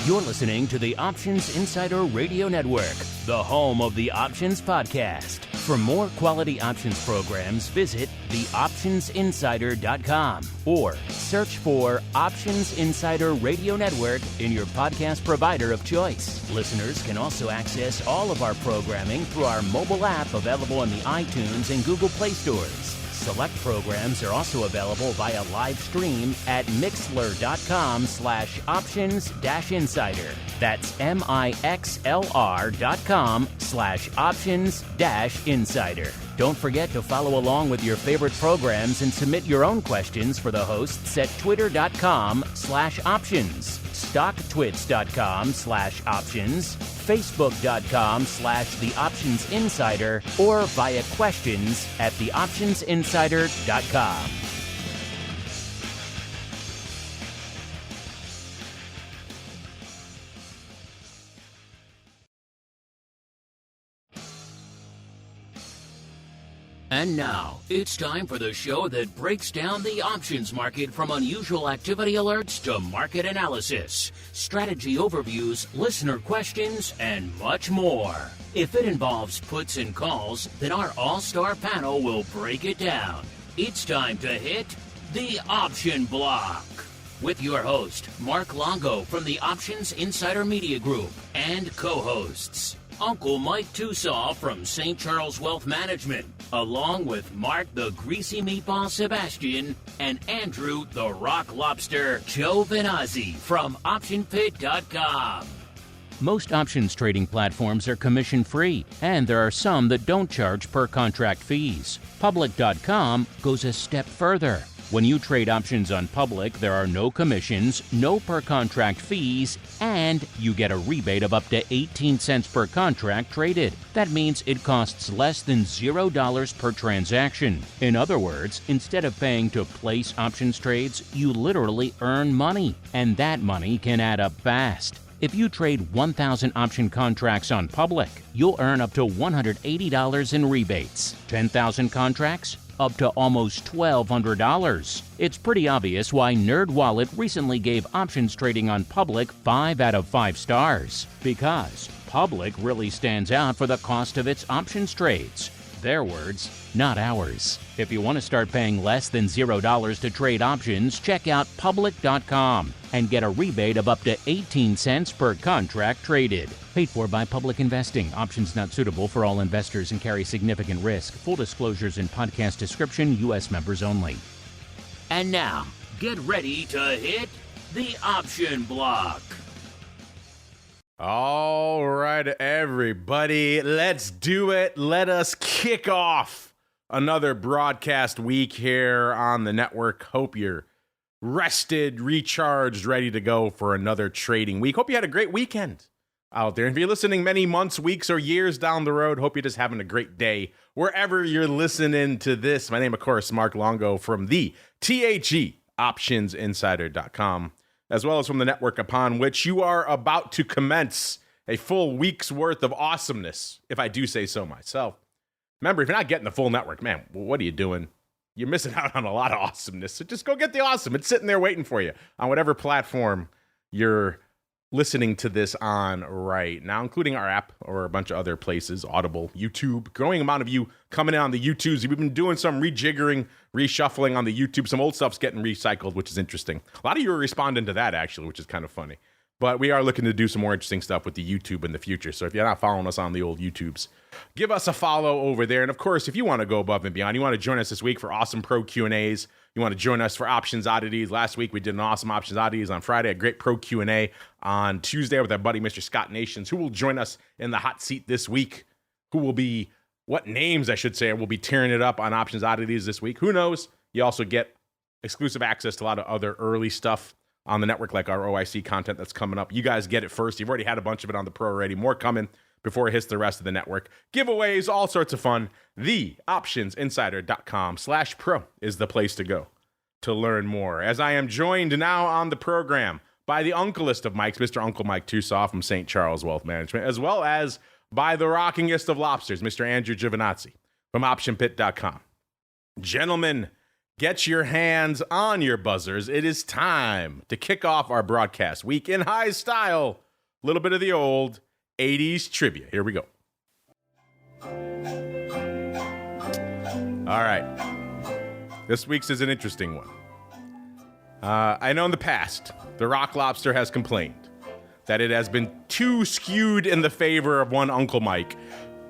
You're listening to the Options Insider Radio Network, the home of the Options Podcast. For more quality options programs, visit theoptionsinsider.com or search for Options Insider Radio Network in your podcast provider of choice. Listeners can also access all of our programming through our mobile app available in the iTunes and Google Play stores. Select programs are also available via live stream at mixlr.com/options-insider. That's mixlr.com/options-insider. Don't forget to follow along with your favorite programs and submit your own questions for the hosts at twitter.com/options, stocktwits.com/options, facebook.com/theoptionsinsider, or via questions at theoptionsinsider.com. And now, it's time for the show that breaks down the options market from unusual activity alerts to market analysis, strategy overviews, listener questions, and much more. If it involves puts and calls, then our all-star panel will break it down. It's time to hit the Option Block with your host, Mark Longo from the Options Insider Media Group, and co-hosts, Uncle Mike Tosaw from St. Charles Wealth Management, along with Mark the Greasy Meatball Sebastian and Andrew the Rock Lobster Giovinazzi from OptionPit.com. Most options trading platforms are commission-free, and there are some that don't charge per contract fees. Public.com goes a step further. When you trade options on Public, there are no commissions, no per-contract fees, and you get a rebate of up to 18 cents per contract traded. That means it costs less than $0 per transaction. In other words, instead of paying to place options trades, you literally earn money, and that money can add up fast. If you trade 1,000 option contracts on Public, you'll earn up to $180 in rebates. 10,000 contracts? Up to almost $1,200. It's pretty obvious why NerdWallet recently gave options trading on Public 5 out of 5 stars. Because Public really stands out for the cost of its options trades. Their words, not ours. If you want to start paying less than $0 to trade options, check out Public.com and get a rebate of up to 18 cents per contract traded. Paid for by Public Investing. Options not suitable for all investors and carry significant risk. Full disclosures in podcast description. U.S. members only. And now, get ready to hit the Option Block. All right, everybody, let's do it. Let us kick off another broadcast week here on the network. Hope you're rested, recharged, ready to go for another trading week. Hope you had a great weekend out there. If you're listening many months, weeks, or years down the road, hope you're just having a great day wherever you're listening to this. My name, of course, Mark Longo from the THE OptionsInsider.com. as well as from the network upon which you are about to commence a full week's worth of awesomeness, if I do say so myself. Remember, if you're not getting the full network, man, what are you doing? You're missing out on a lot of awesomeness. So just go get the awesome. It's sitting there waiting for you on whatever platform you're listening to this on right now, including our app or a bunch of other places, Audible, YouTube. Growing amount of you coming in on the YouTubes. We've been doing some rejiggering, reshuffling on the YouTube. Some old stuff's getting recycled, which is interesting. A lot of you are responding to that, actually, which is kind of funny. But we are looking to do some more interesting stuff with the YouTube in the future. So if you're not following us on the old YouTubes, give us a follow over there. And of course, if you want to go above and beyond, you want to join us this week for awesome pro Q&As. You want to join us for options oddities. Last week, we did an awesome options oddities on Friday, a great pro Q&A on Tuesday with our buddy, Mr. Scott Nations, who will join us in the hot seat this week. Who will be, what names I should say, will be tearing it up on options oddities this week. Who knows? You also get exclusive access to a lot of other early stuff on the network, like our OIC content that's coming up. You guys get it first. You've already had a bunch of it on the pro already. More coming before it hits the rest of the network. Giveaways, all sorts of fun. TheOptionsInsider.com/pro is the place to go to learn more. As I am joined now on the program by the uncleest of Mikes, Mr. Uncle Mike Tosaw from St. Charles Wealth Management, as well as by the rockingest of lobsters, Mr. Andrew Giovinazzi from OptionPit.com. Gentlemen, Get your hands on your buzzers. It is time to kick off our broadcast week in high style. A little bit of the old 80s trivia. Here we go. All right. This week's is an interesting one. I know in the past, the Rock Lobster has complained that it has been too skewed in the favor of one Uncle Mike.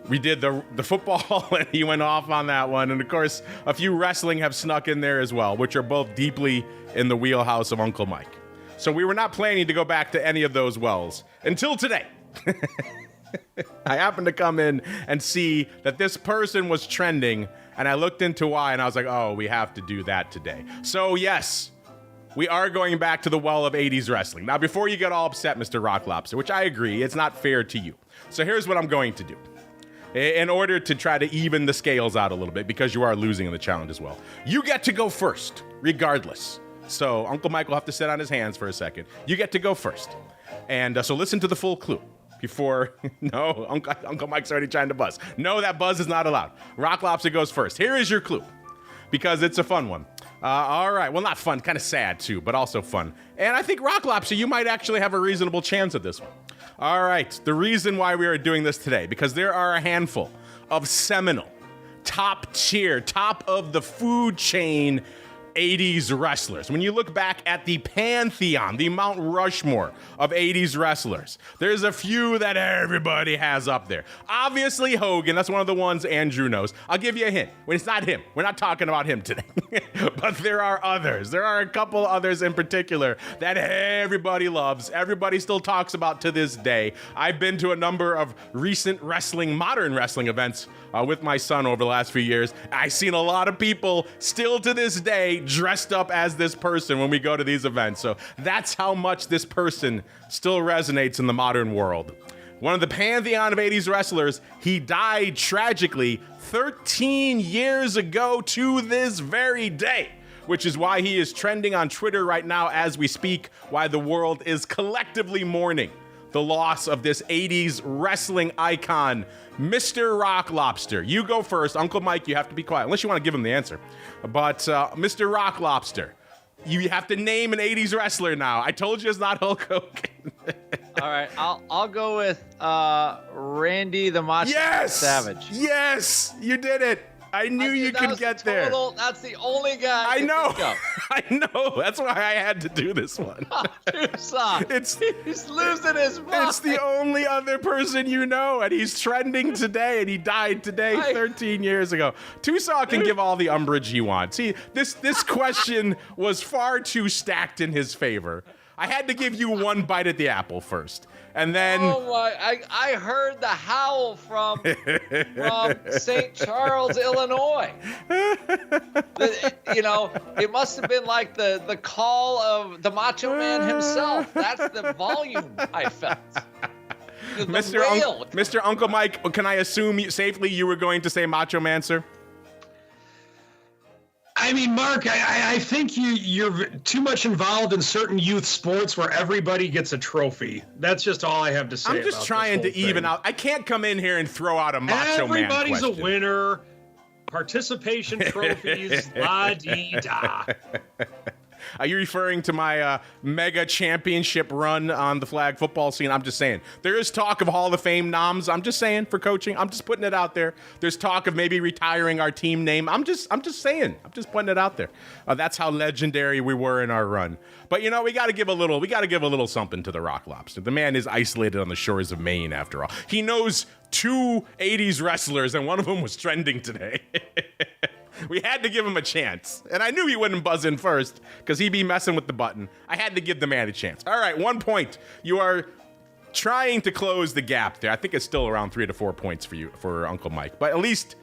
We did the football, and he went off on that one. And, of course, a few wrestling have snuck in there as well, which are both deeply in the wheelhouse of Uncle Mike. So we were not planning to go back to any of those wells until today. I happened to come in and see that this person was trending, and I looked into why, and I was like, oh, we have to do that today. So, yes, we are going back to the well of 80s wrestling. Now, before you get all upset, Mr. Rock Lobster, which I agree, it's not fair to you. So here's what I'm going to do. In order to try to even the scales out a little bit, because you are losing in the challenge as well. You get to go first, regardless. So Uncle Mike will have to sit on his hands for a second. You get to go first. And so listen to the full clue before... No, Uncle Mike's already trying to buzz. No, that buzz is not allowed. Rock Lobster goes first. Here is your clue, because it's a fun one. All right. Well, not fun, kind of sad too, but also fun. And I think Rock Lobster, you might actually have a reasonable chance at this one. All right, the reason why we are doing this today, because there are a handful of seminal, top tier, top of the food chain 80s wrestlers. When you look back at the pantheon, the Mount Rushmore of 80s wrestlers, there's a few that everybody has up there. Obviously, Hogan, that's one of the ones Andrew knows. I'll give you a hint. When it's not him. We're not talking about him today. But there are others. There are a couple others in particular that everybody loves. Everybody still talks about to this day. I've been to a number of recent modern wrestling events with my son over the last few years. I've seen a lot of people still to this day dressed up as this person when we go to these events. So that's how much this person still resonates in the modern world. One of the pantheon of 80s wrestlers, he died tragically 13 years ago to this very day, which is why he is trending on Twitter right now as we speak, why the world is collectively mourning the loss of this 80s wrestling icon, Mr. Rock Lobster. You go first. Uncle Mike, you have to be quiet, unless you want to give him the answer. But Mr. Rock Lobster, you have to name an 80s wrestler now. I told you it's not Hulk Hogan. All right, I'll go with Randy the Macho Savage. Yes, you did it. I knew you could get there. That's the only guy I know. I know. That's why I had to do this one. Tosaw. He's losing his mind. It's the only other person you know, and he's trending today, and he died today 13 years ago. Tosaw can give all the umbrage he wants. See, this question was far too stacked in his favor. I had to give you one bite at the apple first. And then... Oh my, I heard the howl from St. Charles, Illinois. It must have been like the call of the Macho Man himself. That's the volume I felt. Mr. Uncle Mike, can I assume safely you were going to say Macho Man, sir? I mean, Mark, I think you're too much involved in certain youth sports where everybody gets a trophy. That's just all I have to say. I'm just trying to even out. I can't come in here and throw out a Macho Man question. Everybody's a winner. Participation trophies, la-dee-da. Are you referring to my mega championship run on the flag football scene? I'm just saying. There is talk of Hall of Fame noms. I'm just saying for coaching. I'm just putting it out there. There's talk of maybe retiring our team name. I'm just saying. I'm just putting it out there. That's how legendary we were in our run. But we got to give a little something to the Rock Lobster. The man is isolated on the shores of Maine after all. He knows 2 80s wrestlers, and one of them was trending today. We had to give him a chance. And I knew he wouldn't buzz in first because he'd be messing with the button. I had to give the man a chance. All right, 1 point. You are trying to close the gap there. I think it's still around 3 to 4 points for Uncle Mike. But at least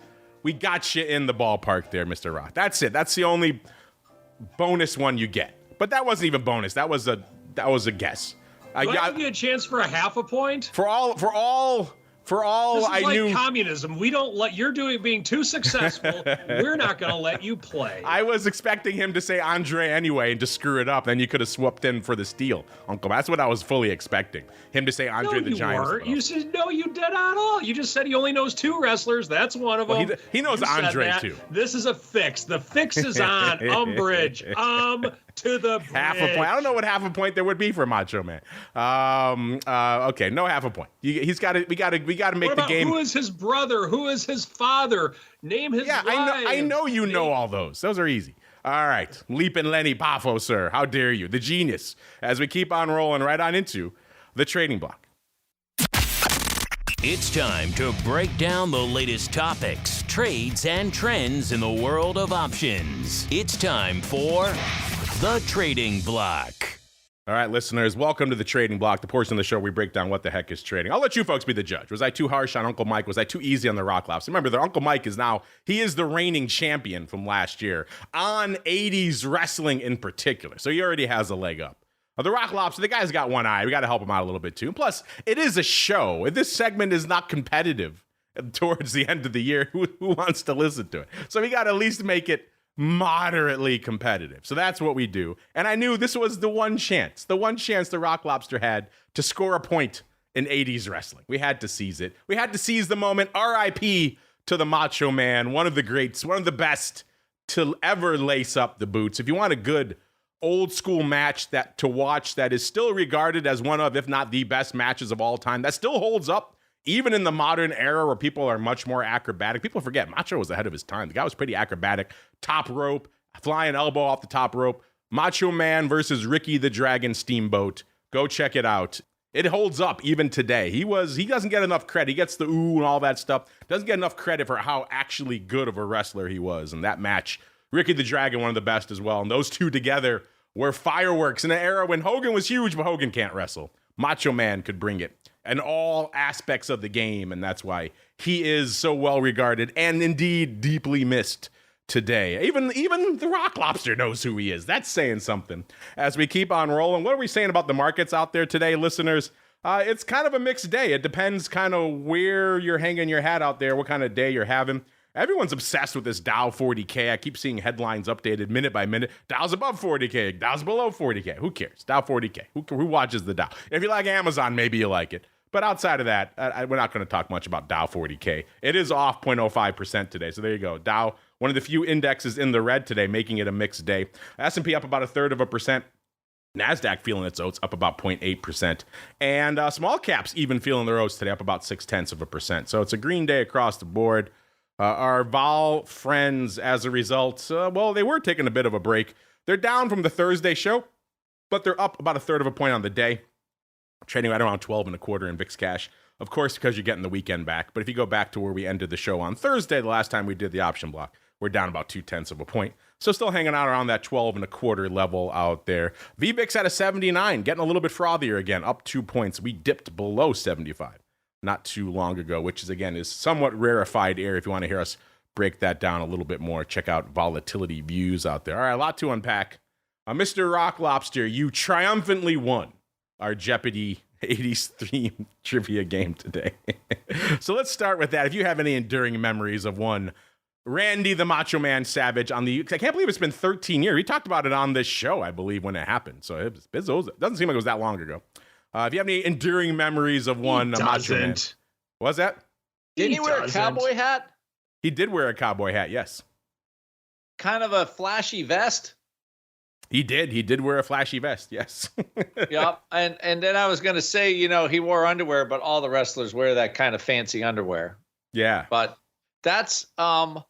we got you in the ballpark there, Mr. Rock. That's it. That's the only bonus one you get. But that wasn't even bonus. That was a guess. Do I give you a chance for a half a point? For all For all This is I like knew, communism. We don't let being too successful. We're not going to let you play. I was expecting him to say Andre anyway and to screw it up. Then you could have swooped in for the steal, Uncle. That's what I was fully expecting. Him to say Andre the Giant. No, you said no. You did not all. You just said he only knows 2 wrestlers. That's one of them. He knows Andre too. This is a fix. The fix is on. Bridge. To the bridge. Half a point. I don't know what half a point there would be for Macho Man. Okay, no half a point. He's got to. We got to make the game. Who is his brother? Who is his father? Name his wife. I know you know all those. Those are easy. All right, Leapin' Lenny Poffo, sir. How dare you? The genius. As we keep on rolling right on into the trading block. It's time to break down the latest topics, trades, and trends in the world of options. It's time for the Trading Block. All right, listeners, welcome to the Trading Block, the portion of the show where we break down what the heck is trading. I'll let you folks be the judge. Was I too harsh on Uncle Mike? Was I too easy on the Rock Lobster? Remember, the Uncle Mike is the reigning champion from last year on 80s wrestling in particular. So he already has a leg up. The Rock Lobster, the guy's got one eye. We got to help him out a little bit too. Plus, it is a show. If this segment is not competitive towards the end of the year, who wants to listen to it? So we got to at least make it moderately competitive. So that's what we do. And I knew this was the one chance the Rock Lobster had to score a point in 80s wrestling. We had to seize it. We had to seize the moment. RIP to the Macho Man, one of the greats, one of the best to ever lace up the boots. If you want a good old school match to watch that is still regarded as one of, if not the best matches of all time, that still holds up even in the modern era where people are much more acrobatic. People forget Macho was ahead of his time. The guy was pretty acrobatic. Top rope, flying elbow off the top rope. Macho Man versus Ricky the Dragon Steamboat. Go check it out. It holds up even today. He doesn't get enough credit. He gets the ooh and all that stuff. Doesn't get enough credit for how actually good of a wrestler he was. And that match, Ricky the Dragon, one of the best as well. And those two together were fireworks in an era when Hogan was huge, but Hogan can't wrestle. Macho Man could bring it in all aspects of the game, and that's why he is so well regarded and indeed deeply missed today. Even the Rock Lobster knows who he is. That's saying something. As we keep on rolling, what are we saying about the markets out there today, listeners? It's kind of a mixed day. It depends kind of where you're hanging your hat out there, what kind of day you're having. Everyone's obsessed with this Dow 40K. I keep seeing headlines updated minute by minute. Dow's above 40K. Dow's below 40K. Who cares? Dow 40K. Who watches the Dow? If you like Amazon, maybe you like it. But outside of that, we're not going to talk much about Dow 40K. It is off 0.05% today. So there you go. Dow, one of the few indexes in the red today, making it a mixed day. S&P up about 1/3%. NASDAQ feeling its oats, up about 0.8%. And small caps even feeling their oats today, up about 0.6%. So it's a green day across the board. Our vol friends, as a result, they were taking a bit of a break. They're down from the Thursday show, but they're up about 1/3 of a point on the day. Trading right around 12.25 in VIX cash. Of course, because you're getting the weekend back. But if you go back to where we ended the show on Thursday, the last time we did the option block, we're down about 0.2 of a point. So still hanging out around that 12.25 level out there. VVIX at a 79, getting a little bit frothier again, up 2 points. We dipped below 75 not too long ago, which is, again, is somewhat rarefied air. If you want to hear us break that down a little bit more, check out volatility views out there. All right, a lot to unpack. Mr. Rock Lobster, you triumphantly won our Jeopardy 80s theme trivia game today. So let's start with that. If you have any enduring memories of one Randy the Macho Man Savage I can't believe it's been 13 years. We talked about it on this show, I believe, when it happened. So it doesn't seem like it was that long ago. If you have any enduring memories of one Macho Man. What was that? Didn't he wear a cowboy hat? He did wear a cowboy hat, yes. Kind of a flashy vest? He did wear a flashy vest, yes. Yep. And then I was going to say, he wore underwear, but all the wrestlers wear that kind of fancy underwear. Yeah. But that's I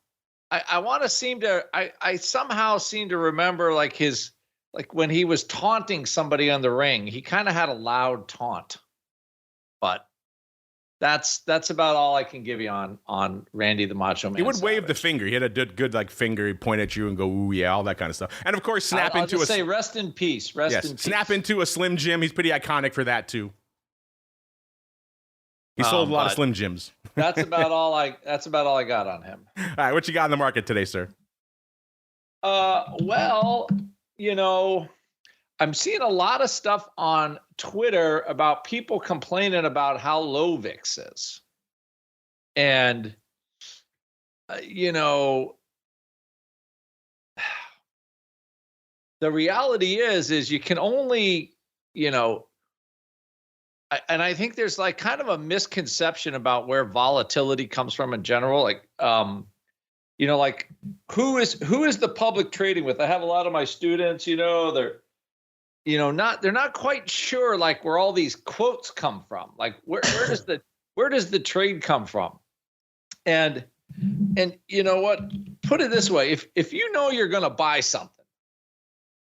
somehow seem to remember like when he was taunting somebody on the ring, he kind of had a loud taunt. But that's about all I can give you on Randy the Macho Man. He would wave Savage. the finger. He had a good like finger. He'd point at you and go, ooh, yeah, all that kind of stuff. And of course, I'll just say rest in peace. Rest in peace. Snap into a Slim Jim. He's pretty iconic for that too. He sold a lot of Slim Jims. That's about all I got on him. All right, what you got in the market today, sir? Well, I'm seeing a lot of stuff on Twitter about people complaining about how low VIX is. And, you know, the reality is you can only, you know, and I think there's like kind of a misconception about where volatility comes from in general. Like, you know, like who is the public trading with? I have a lot of my students, you know, they're not quite sure like where all these quotes come from. Like where does the trade come from? And you know what? Put it this way: if you know you're going to buy something,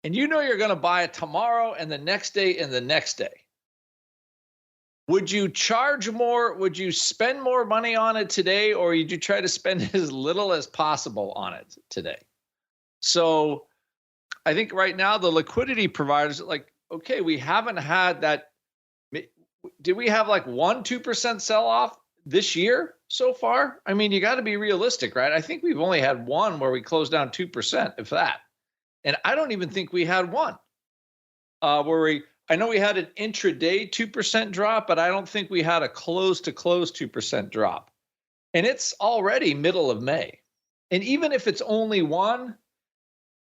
and you know you're going to buy it tomorrow and the next day and the next day, would you charge more? Would you spend more money on it today, or would you try to spend as little as possible on it today? So I think right now the liquidity providers, like, okay, we haven't had that. Did we have like 1-2% sell off this year so far? I mean, you got to be realistic, right? I think we've only had one where we closed down 2%, if that. And I don't even think we had one I know we had an intraday 2% drop, but I don't think we had a close to close 2% drop. And it's already middle of May. And even if it's only one,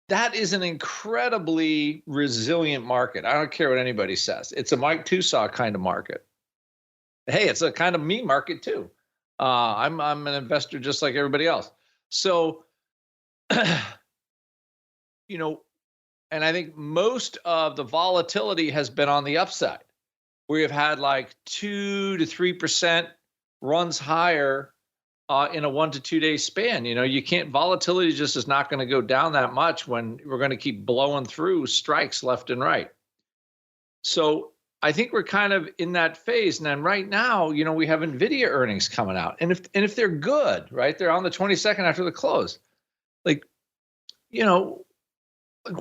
that is an incredibly resilient market. I don't care what anybody says. It's a Mike Tosaw kind of market. Hey, it's a kind of me market too. I'm an investor just like everybody else. So, you know, and I think most of the volatility has been on the upside. We have had like 2 to 3% runs higher in a 1 to 2 day span. You know, you can't, volatility just is not going to go down that much when we're going to keep blowing through strikes left and right. So I think we're kind of in that phase. And then right now, you know, we have NVIDIA earnings coming out. And if they're good, right, they're on the 22nd after the close. Like, you know,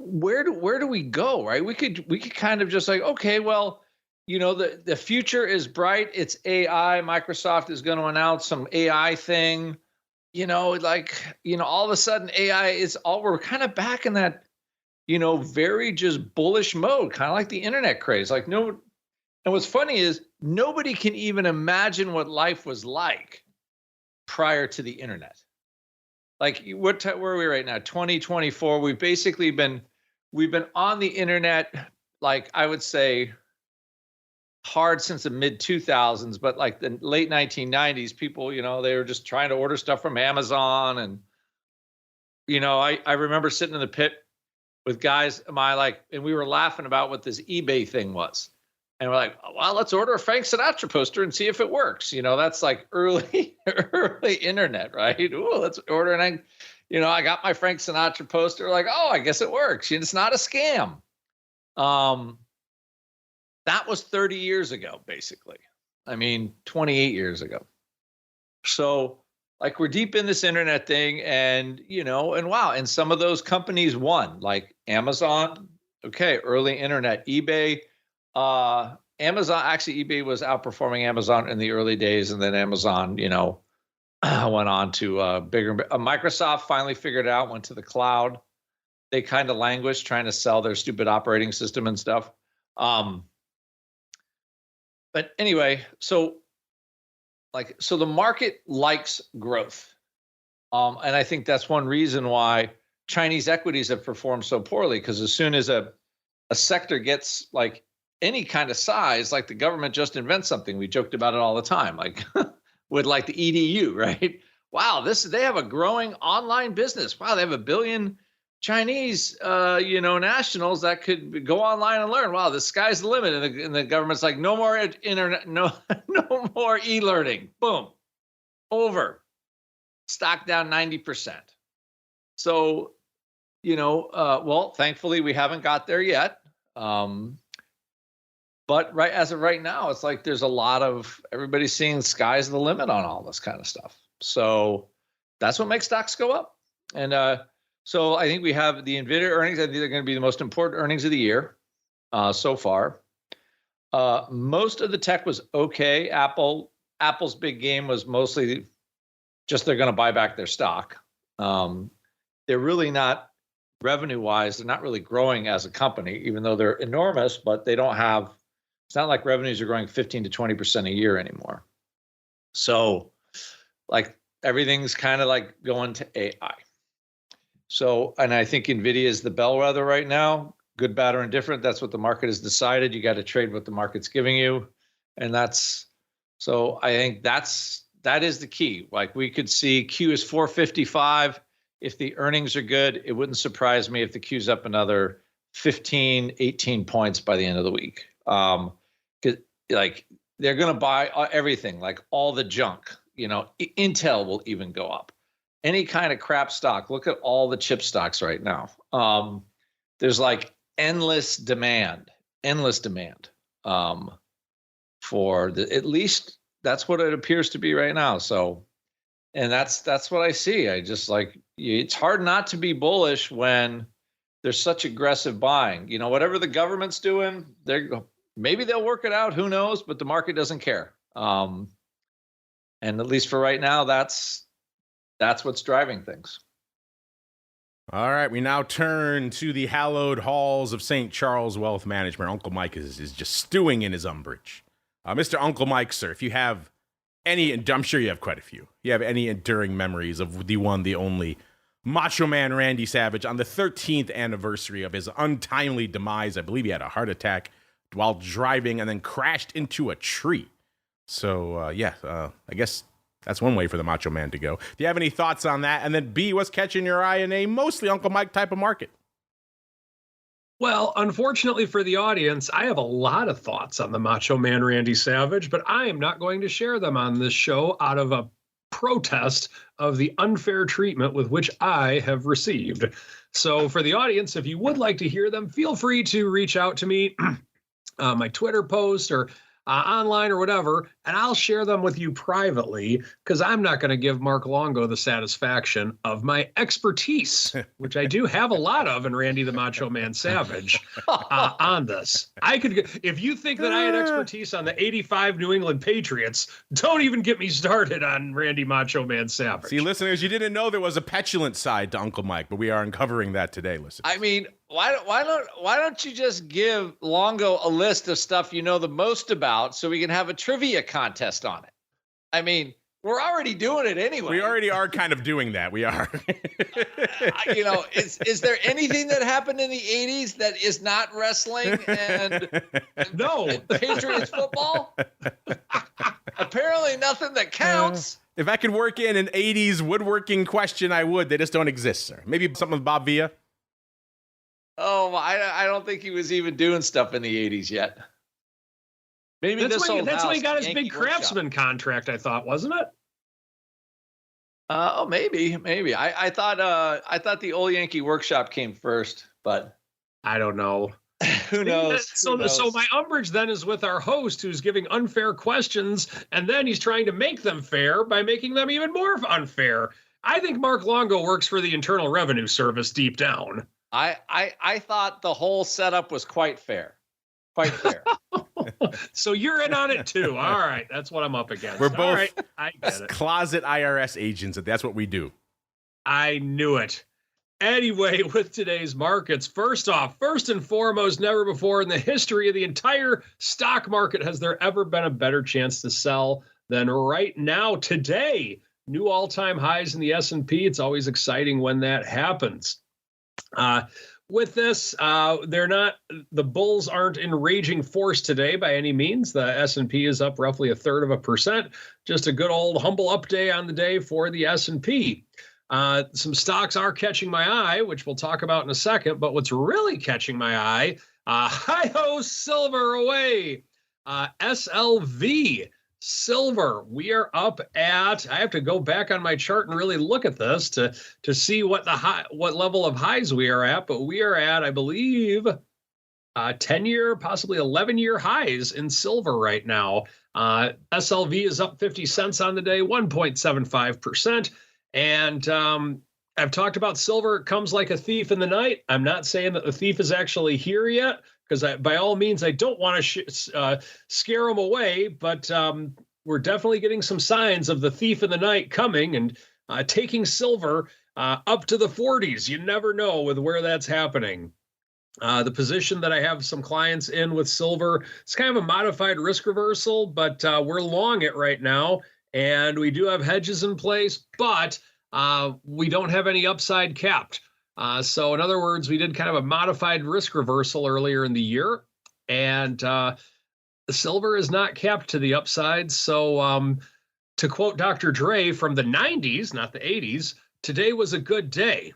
where do we go, right? We could kind of just like, okay, well, you know, the future is bright. It's AI. Microsoft is going to announce some AI thing, you know, like, you know, all of a sudden AI is all, we're kind of back in that, you know, very just bullish mode, kind of like the internet craze. Like, no, and what's funny is nobody can even imagine what life was like prior to the internet. Like, where are we right now? 2024. We've basically been on the internet, like I would say, hard since the mid 2000s, but like the late 1990s, people, you know, they were just trying to order stuff from Amazon. And, you know, I remember sitting in the pit with guys, and we were laughing about what this eBay thing was. And we're like, well, let's order a Frank Sinatra poster and see if it works. You know, that's like early internet, right? Ooh, let's order. And I got my Frank Sinatra poster, like, oh, I guess it works. It's not a scam. That was 30 years ago, basically. I mean, 28 years ago. So like, we're deep in this internet thing, and, you know, and wow. And some of those companies won, like Amazon. Okay. Early internet, eBay, Amazon, actually eBay was outperforming Amazon in the early days. And then Amazon, you know, went on to bigger. Microsoft finally figured it out, went to the cloud. They kind of languished trying to sell their stupid operating system and stuff. But anyway, so the market likes growth. And I think that's one reason why Chinese equities have performed so poorly, because as soon as a sector gets like any kind of size, like the government just invents something. We joked about it all the time, like with like the EDU, right? Wow, they have a growing online business. Wow, they have 1 billion Chinese, you know, nationals that could go online and learn. Wow, the sky's the limit. And the government's like, no more internet, no more e-learning. Boom, over. Stock down 90%. So, you know, well, thankfully we haven't got there yet. But right as of right now, it's like there's a lot of everybody's seeing sky's the limit on all this kind of stuff. So that's what makes stocks go up. And so I think we have the NVIDIA earnings. I think they're going to be the most important earnings of the year so far. Most of the tech was okay. Apple's big game was mostly just they're going to buy back their stock. They're really not revenue-wise. They're not really growing as a company, even though they're enormous. But they don't have. It's not like revenues are growing 15 to 20% a year anymore. So, like everything's kind of like going to AI. So, and I think NVIDIA is the bellwether right now, good, bad, or indifferent. That's what the market has decided. You got to trade what the market's giving you. And so I think that is the key. Like we could see Q is 455. If the earnings are good, it wouldn't surprise me if the Q's up another 15, 18 points by the end of the week. 'Cause like they're going to buy everything, like all the junk, Intel will even go up. Any kind of crap stock. Look at all the chip stocks right now. There's like endless demand for at least that's what it appears to be right now. So, and that's what I see. I just like, it's hard not to be bullish when there's such aggressive buying. Whatever the government's doing, maybe they'll work it out. Who knows? But the market doesn't care. And at least for right now, that's what's driving things. All right, we now turn to the hallowed halls of St. Charles Wealth Management. Uncle Mike is just stewing in his umbrage. Mr. Uncle Mike, sir, if you have any, and I'm sure you have quite a few, you have any enduring memories of the one, the only Macho Man Randy Savage on the 13th anniversary of his untimely demise. I believe he had a heart attack while driving and then crashed into a tree. So, I guess that's one way for the Macho Man to go. Do you have any thoughts on that? And then B, what's catching your eye in a mostly Uncle Mike type of market? Well, unfortunately for the audience, I have a lot of thoughts on the Macho Man Randy Savage, but I am not going to share them on this show out of a protest of the unfair treatment with which I have received. So for the audience, if you would like to hear them, feel free to reach out to me, my Twitter post or online or whatever, and I'll share them with you privately because I'm not going to give Mark Longo the satisfaction of my expertise, which I do have a lot of in Randy the Macho Man Savage on this. I could, if you think that I had expertise on the 85 New England Patriots, don't even get me started on Randy Macho Man Savage. See, listeners, you didn't know there was a petulant side to Uncle Mike, but we are uncovering that today, listeners. I mean, why don't you just give Longo a list of stuff you know the most about so we can have a trivia contest on it? I mean, we're already doing it anyway. We already are kind of doing that. We are. Is there anything that happened in the 80s that is not wrestling and no Patriots football? Apparently nothing that counts. If I could work in an 80s woodworking question, I would. They just don't exist, sir. Maybe something with Bob Villa. Oh, I don't think he was even doing stuff in the 80s yet. Maybe that's why he got his big Craftsman contract, I thought, wasn't it? Maybe. I thought the old Yankee Workshop came first, but I don't know. Who knows? So my umbrage then is with our host who's giving unfair questions, and then he's trying to make them fair by making them even more unfair. I think Mark Longo works for the Internal Revenue Service deep down. I thought the whole setup was quite fair. Quite fair. So you're in on it too. All right. That's what I'm up against. We're both all right, I get it. Closet IRS agents, and that's what we do. I knew it. Anyway, with today's markets, first and foremost, never before in the history of the entire stock market has there ever been a better chance to sell than right now, today. New all-time highs in the S&P. It's always exciting when that happens. With this, the bulls aren't in raging force today by any means. The S&P is up roughly 1/3%. Just a good old humble update on the day for the S&P. Some stocks are catching my eye, which we'll talk about in a second. But what's really catching my eye, hi-ho, silver away. SLV. Silver, we are up at, I have to go back on my chart and really look at this to see what level of highs we are at, but we are at, I believe, 10-year, possibly 11-year highs in silver right now. SLV is up 50 cents on the day, 1.75%. And I've talked about silver. It comes like a thief in the night. I'm not saying that the thief is actually here yet, because by all means, I don't want to scare them away, but we're definitely getting some signs of the thief in the night coming and taking silver up to the 40s. You never know with where that's happening. The position that I have some clients in with silver, it's kind of a modified risk reversal, but we're long it right now. and we do have hedges in place, but we don't have any upside capped. So in other words, we did kind of a modified risk reversal earlier in the year, and silver is not capped to the upside. So to quote Dr. Dre from the 90s, not the 80s, today was a good day.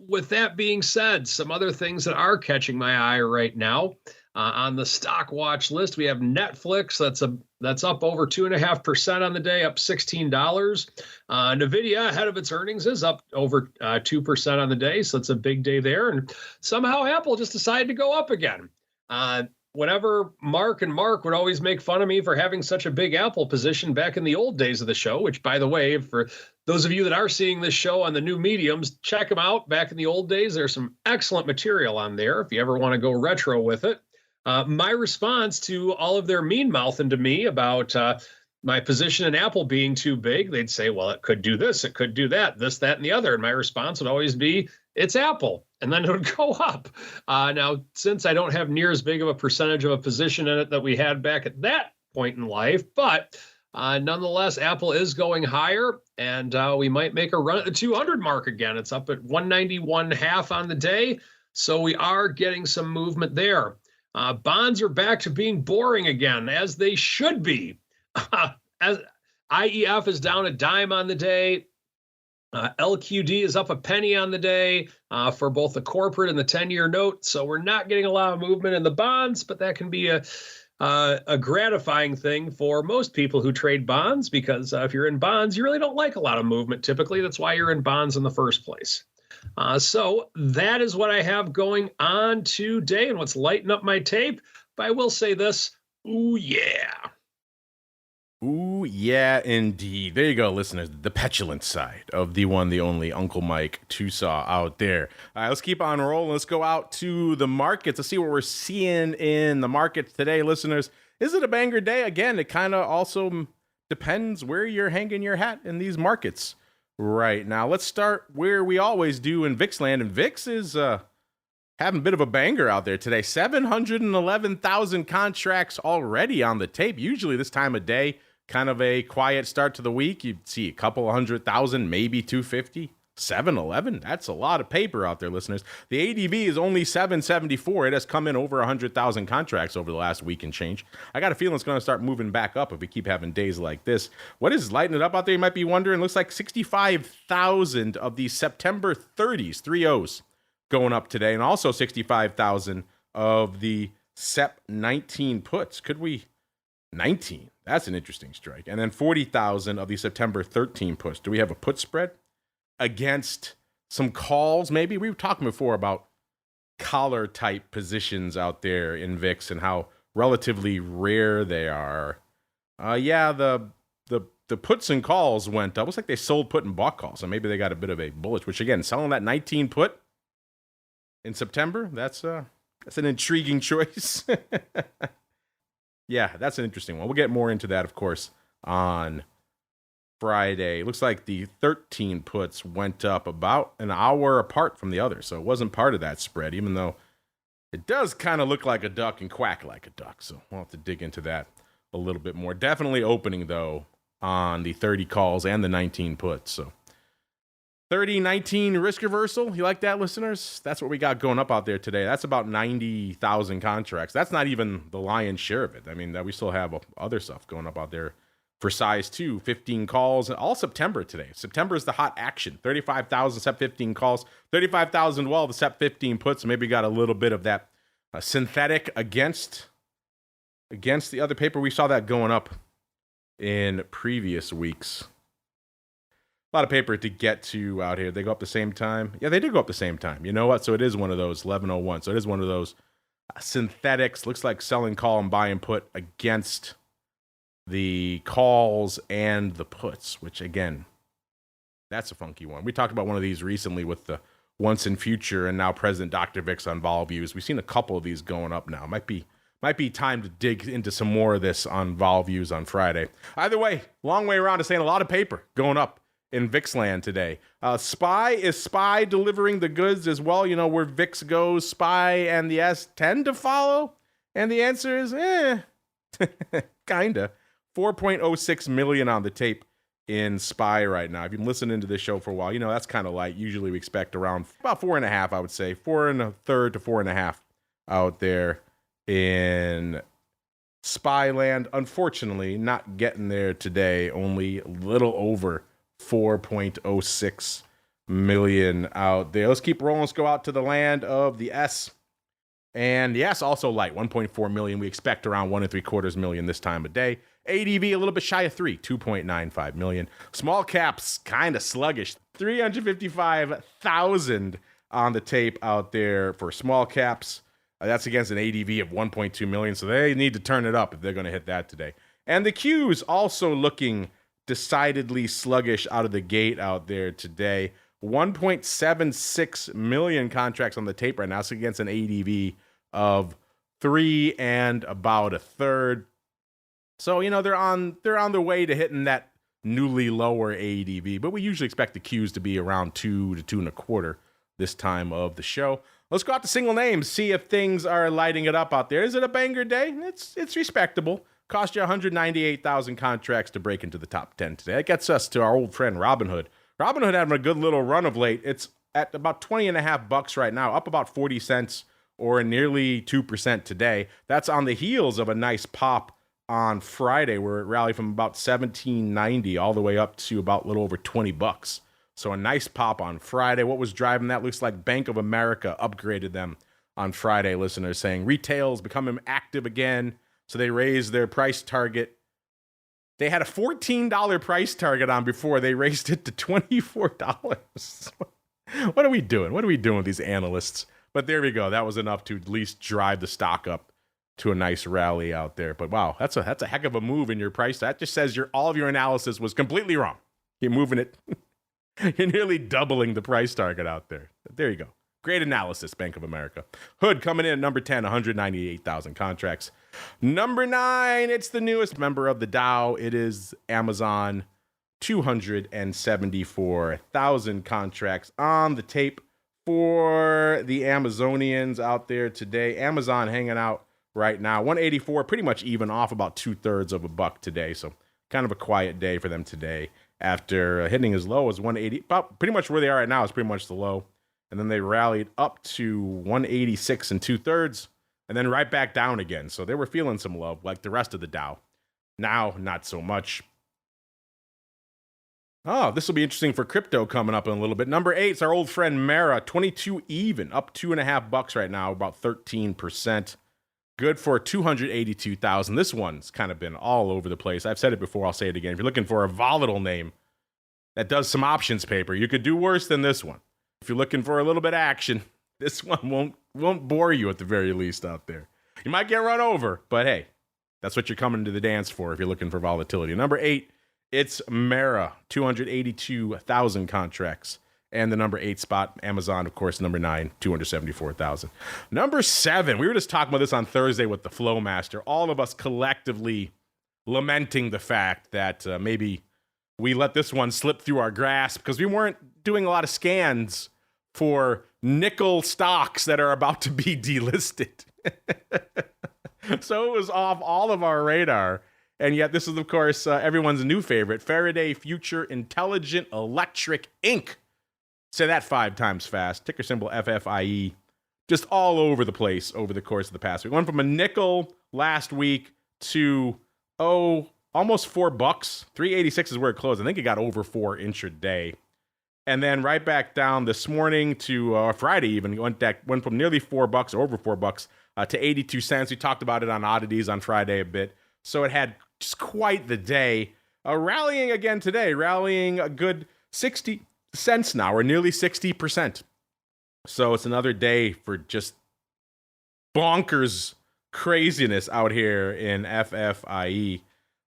With that being said, some other things that are catching my eye right now. On the stock watch list, we have Netflix. That's up over 2.5% on the day, up $16. NVDA, ahead of its earnings, is up over 2% on the day, so it's a big day there. And somehow Apple just decided to go up again. Whenever Mark would always make fun of me for having such a big Apple position back in the old days of the show, which, by the way, for those of you that are seeing this show on the new mediums, check them out. Back in the old days, there's some excellent material on there if you ever want to go retro with it. My response to all of their mean mouthing to me about my position in Apple being too big, they'd say, well, it could do this, it could do that, this, that, and the other. And my response would always be, it's Apple. And then it would go up. Now, since I don't have near as big of a percentage of a position in it that we had back at that point in life, but nonetheless, Apple is going higher, and we might make a run at the 200 mark again. It's up at 191.5 on the day. So we are getting some movement there. Bonds are back to being boring again, as they should be. As IEF is down a dime on the day. LQD is up a penny on the day for both the corporate and the 10-year note. So we're not getting a lot of movement in the bonds, but that can be a gratifying thing for most people who trade bonds, because if you're in bonds, you really don't like a lot of movement typically. That's why you're in bonds in the first place. So that is what I have going on today and what's lighting up my tape. But I will say this, ooh, yeah. Ooh, yeah, indeed. There you go, listeners. The petulant side of the one, the only Uncle Mike Tosaw out there. All right, let's keep on rolling. Let's go out to the markets to see what we're seeing in the markets today, listeners. Is it a banger day? Again, it kind of also depends where you're hanging your hat in these markets right now. Let's start where we always do in VIX land, and VIX is having a bit of a banger out there today. 711,000 contracts already on the tape. Usually this time of day, kind of a quiet start to the week. You'd see a couple 100,000, maybe 250. 711, that's a lot of paper out there, listeners. The ADV is only 774. It has come in over 100,000 contracts over the last week and change. I got a feeling it's going to start moving back up if we keep having days like this. What is lighting it up out there, you might be wondering? Looks like 65,000 of the September 30s, 3-0s, going up today, and also 65,000 of the SEP 19 puts. Could we 19? That's an interesting strike. And then 40,000 of the September 13 puts. Do we have a put spread against some calls? Maybe we were talking before about collar type positions out there in VIX and how relatively rare they are. Yeah, the puts and calls went up. Looks like they sold put and bought calls, so maybe they got a bit of a bullish. Which again, selling that 19 put in September, that's an intriguing choice. Yeah, that's an interesting one. We'll get more into that, of course, on Friday. Looks like the 13 puts went up about an hour apart from the other, so it wasn't part of that spread, even though it does kind of look like a duck and quack like a duck, so we'll have to dig into that a little bit more. Definitely opening, though, on the 30 calls and the 19 puts, so 30-19 risk reversal. You like that, listeners? That's what we got going up out there today. That's about 90,000 contracts. That's not even the lion's share of it. I mean, we still have other stuff going up out there for size 2, 15 calls, all September today. September is the hot action. 35,000 SEP 15 calls, 35,000 the SEP 15 puts. So maybe got a little bit of that synthetic against the other paper. We saw that going up in previous weeks. A lot of paper to get to out here. They go up the same time. Yeah, they did go up the same time. You know what? So it is one of those 1101. So it is one of those synthetics. Looks like selling call and buy and put against the calls and the puts, which again, that's a funky one. We talked about one of these recently with the once and future and now present Dr. VIX on vol views. We've seen a couple of these going up now. Might be time to dig into some more of this on vol views on Friday. Either way, long way around to saying a lot of paper going up in VIX land today. SPY, is SPY delivering the goods as well? You know, where VIX goes, SPY and the S tend to follow? And the answer is, kinda. 4.06 million on the tape in SPY right now. If you've been listening to this show for a while, you know that's kind of light. Usually we expect around about 4.5, I would say. 4 1/3 to 4.5 out there in SPY land. Unfortunately, not getting there today. Only a little over 4.06 million out there. Let's keep rolling. Let's go out to the land of the S. And the S also light, 1.4 million. We expect around 1 3/4 million this time of day. ADV a little bit shy of 3, 2.95 million. Small caps kind of sluggish, 355,000 on the tape out there for small caps. That's against an ADV of 1.2 million, so they need to turn it up if they're going to hit that today. And the Qs also looking decidedly sluggish out of the gate out there today. 1.76 million contracts on the tape right now. It's against an ADV of 3 and about a third. So, you know, they're on their way to hitting that newly lower ADV, but we usually expect the Qs to be around 2 to 2 1/4 this time of the show. Let's go out to single names, see if things are lighting it up out there. Is it a banger day? It's respectable. Cost you 198,000 contracts to break into the top 10 today. That gets us to our old friend Robinhood. Robinhood having a good little run of late. It's at about 20.5 bucks right now, up about 40 cents or nearly 2% today. That's on the heels of a nice pop on Friday where it rallied from about 17.90 all the way up to about a little over 20 bucks. So a nice pop on Friday. What was driving that? Looks like Bank of America upgraded them on Friday, listeners, saying retail's becoming active again. So they raised their price target. They had a $14 price target on before. They raised it to $24. What are we doing? What are we doing with these analysts? But there we go. That was enough to at least drive the stock up to a nice rally out there. But wow, that's a heck of a move in your price. That just says all of your analysis was completely wrong. You're moving it. You're nearly doubling the price target out there. There you go. Great analysis, Bank of America. HOOD coming in at number 10, 198,000 contracts. Number 9, it's the newest member of the Dow. It is Amazon, 274,000 contracts on the tape for the Amazonians out there today. Amazon hanging out right now, 184, pretty much even, off about 2/3 of a buck today. So kind of a quiet day for them today after hitting as low as 180. About pretty much where they are right now is pretty much the low. And then they rallied up to 186 2/3 and then right back down again. So they were feeling some love like the rest of the Dow. Now, not so much. Oh, this will be interesting for crypto coming up in a little bit. Number 8 is our old friend Mara, 22 even, up 2.5 bucks right now, about 13%. Good for 282,000. This one's kind of been all over the place. I've said it before, I'll say it again. If you're looking for a volatile name that does some options paper, you could do worse than this one. If you're looking for a little bit of action, this one won't bore you at the very least out there. You might get run over, but hey, that's what you're coming to the dance for if you're looking for volatility. Number 8, it's Mara, 282,000 contracts. And the number 8 spot, Amazon, of course, number 9, 274,000. Number 7, we were just talking about this on Thursday with the Flowmaster. All of us collectively lamenting the fact that maybe we let this one slip through our grasp because we weren't doing a lot of scans for nickel stocks that are about to be delisted. So it was off all of our radar. And yet this is, of course, everyone's new favorite, Faraday Future Intelligent Electric Inc. Say that 5 times fast. Ticker symbol FFIE. Just all over the place over the course of the past week. Went from a nickel last week to, almost $4. 386 is where it closed. I think it got over 4 intraday. And then right back down this morning to Friday even. Went from nearly $4 or over $4 to 82 cents. We talked about it on Oddities on Friday a bit. So it had just quite the day. Rallying again today. Rallying a good 60 cents now, or nearly 60%. So it's another day for just bonkers craziness out here in FFIE.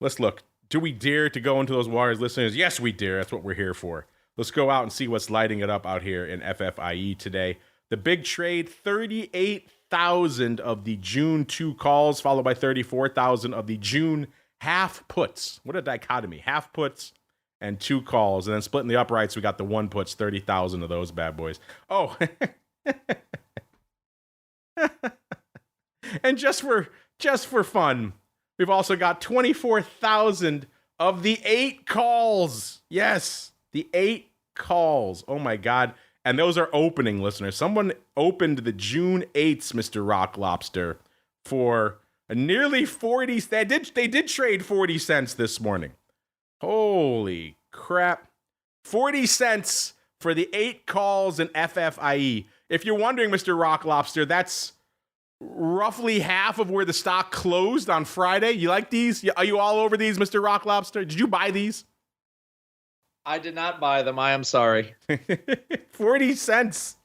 Let's look. Do we dare to go into those waters, listeners? Yes, we dare. That's what we're here for. Let's go out and see what's lighting it up out here in FFIE today. The big trade, 38,000 of the June 2 calls, followed by 34,000 of the June half puts. What a dichotomy. Half puts and 2 calls. And then splitting the uprights, we got the 1 puts, 30,000 of those bad boys. Oh. And just for fun, We've also got 24,000 of the 8 calls. Yes, the 8 calls. Oh my God. And those are opening, listeners. Someone opened the June 8th, Mr. Rock Lobster, for nearly 40. They did trade 40 cents this morning. Holy crap. 40 cents for the 8 calls in FFIE. If you're wondering, Mr. Rock Lobster, that's roughly half of where the stock closed on Friday. You like these? Are you all over these, Mr. Rock Lobster? Did you buy these? I did not buy them. I am sorry. 40 cents.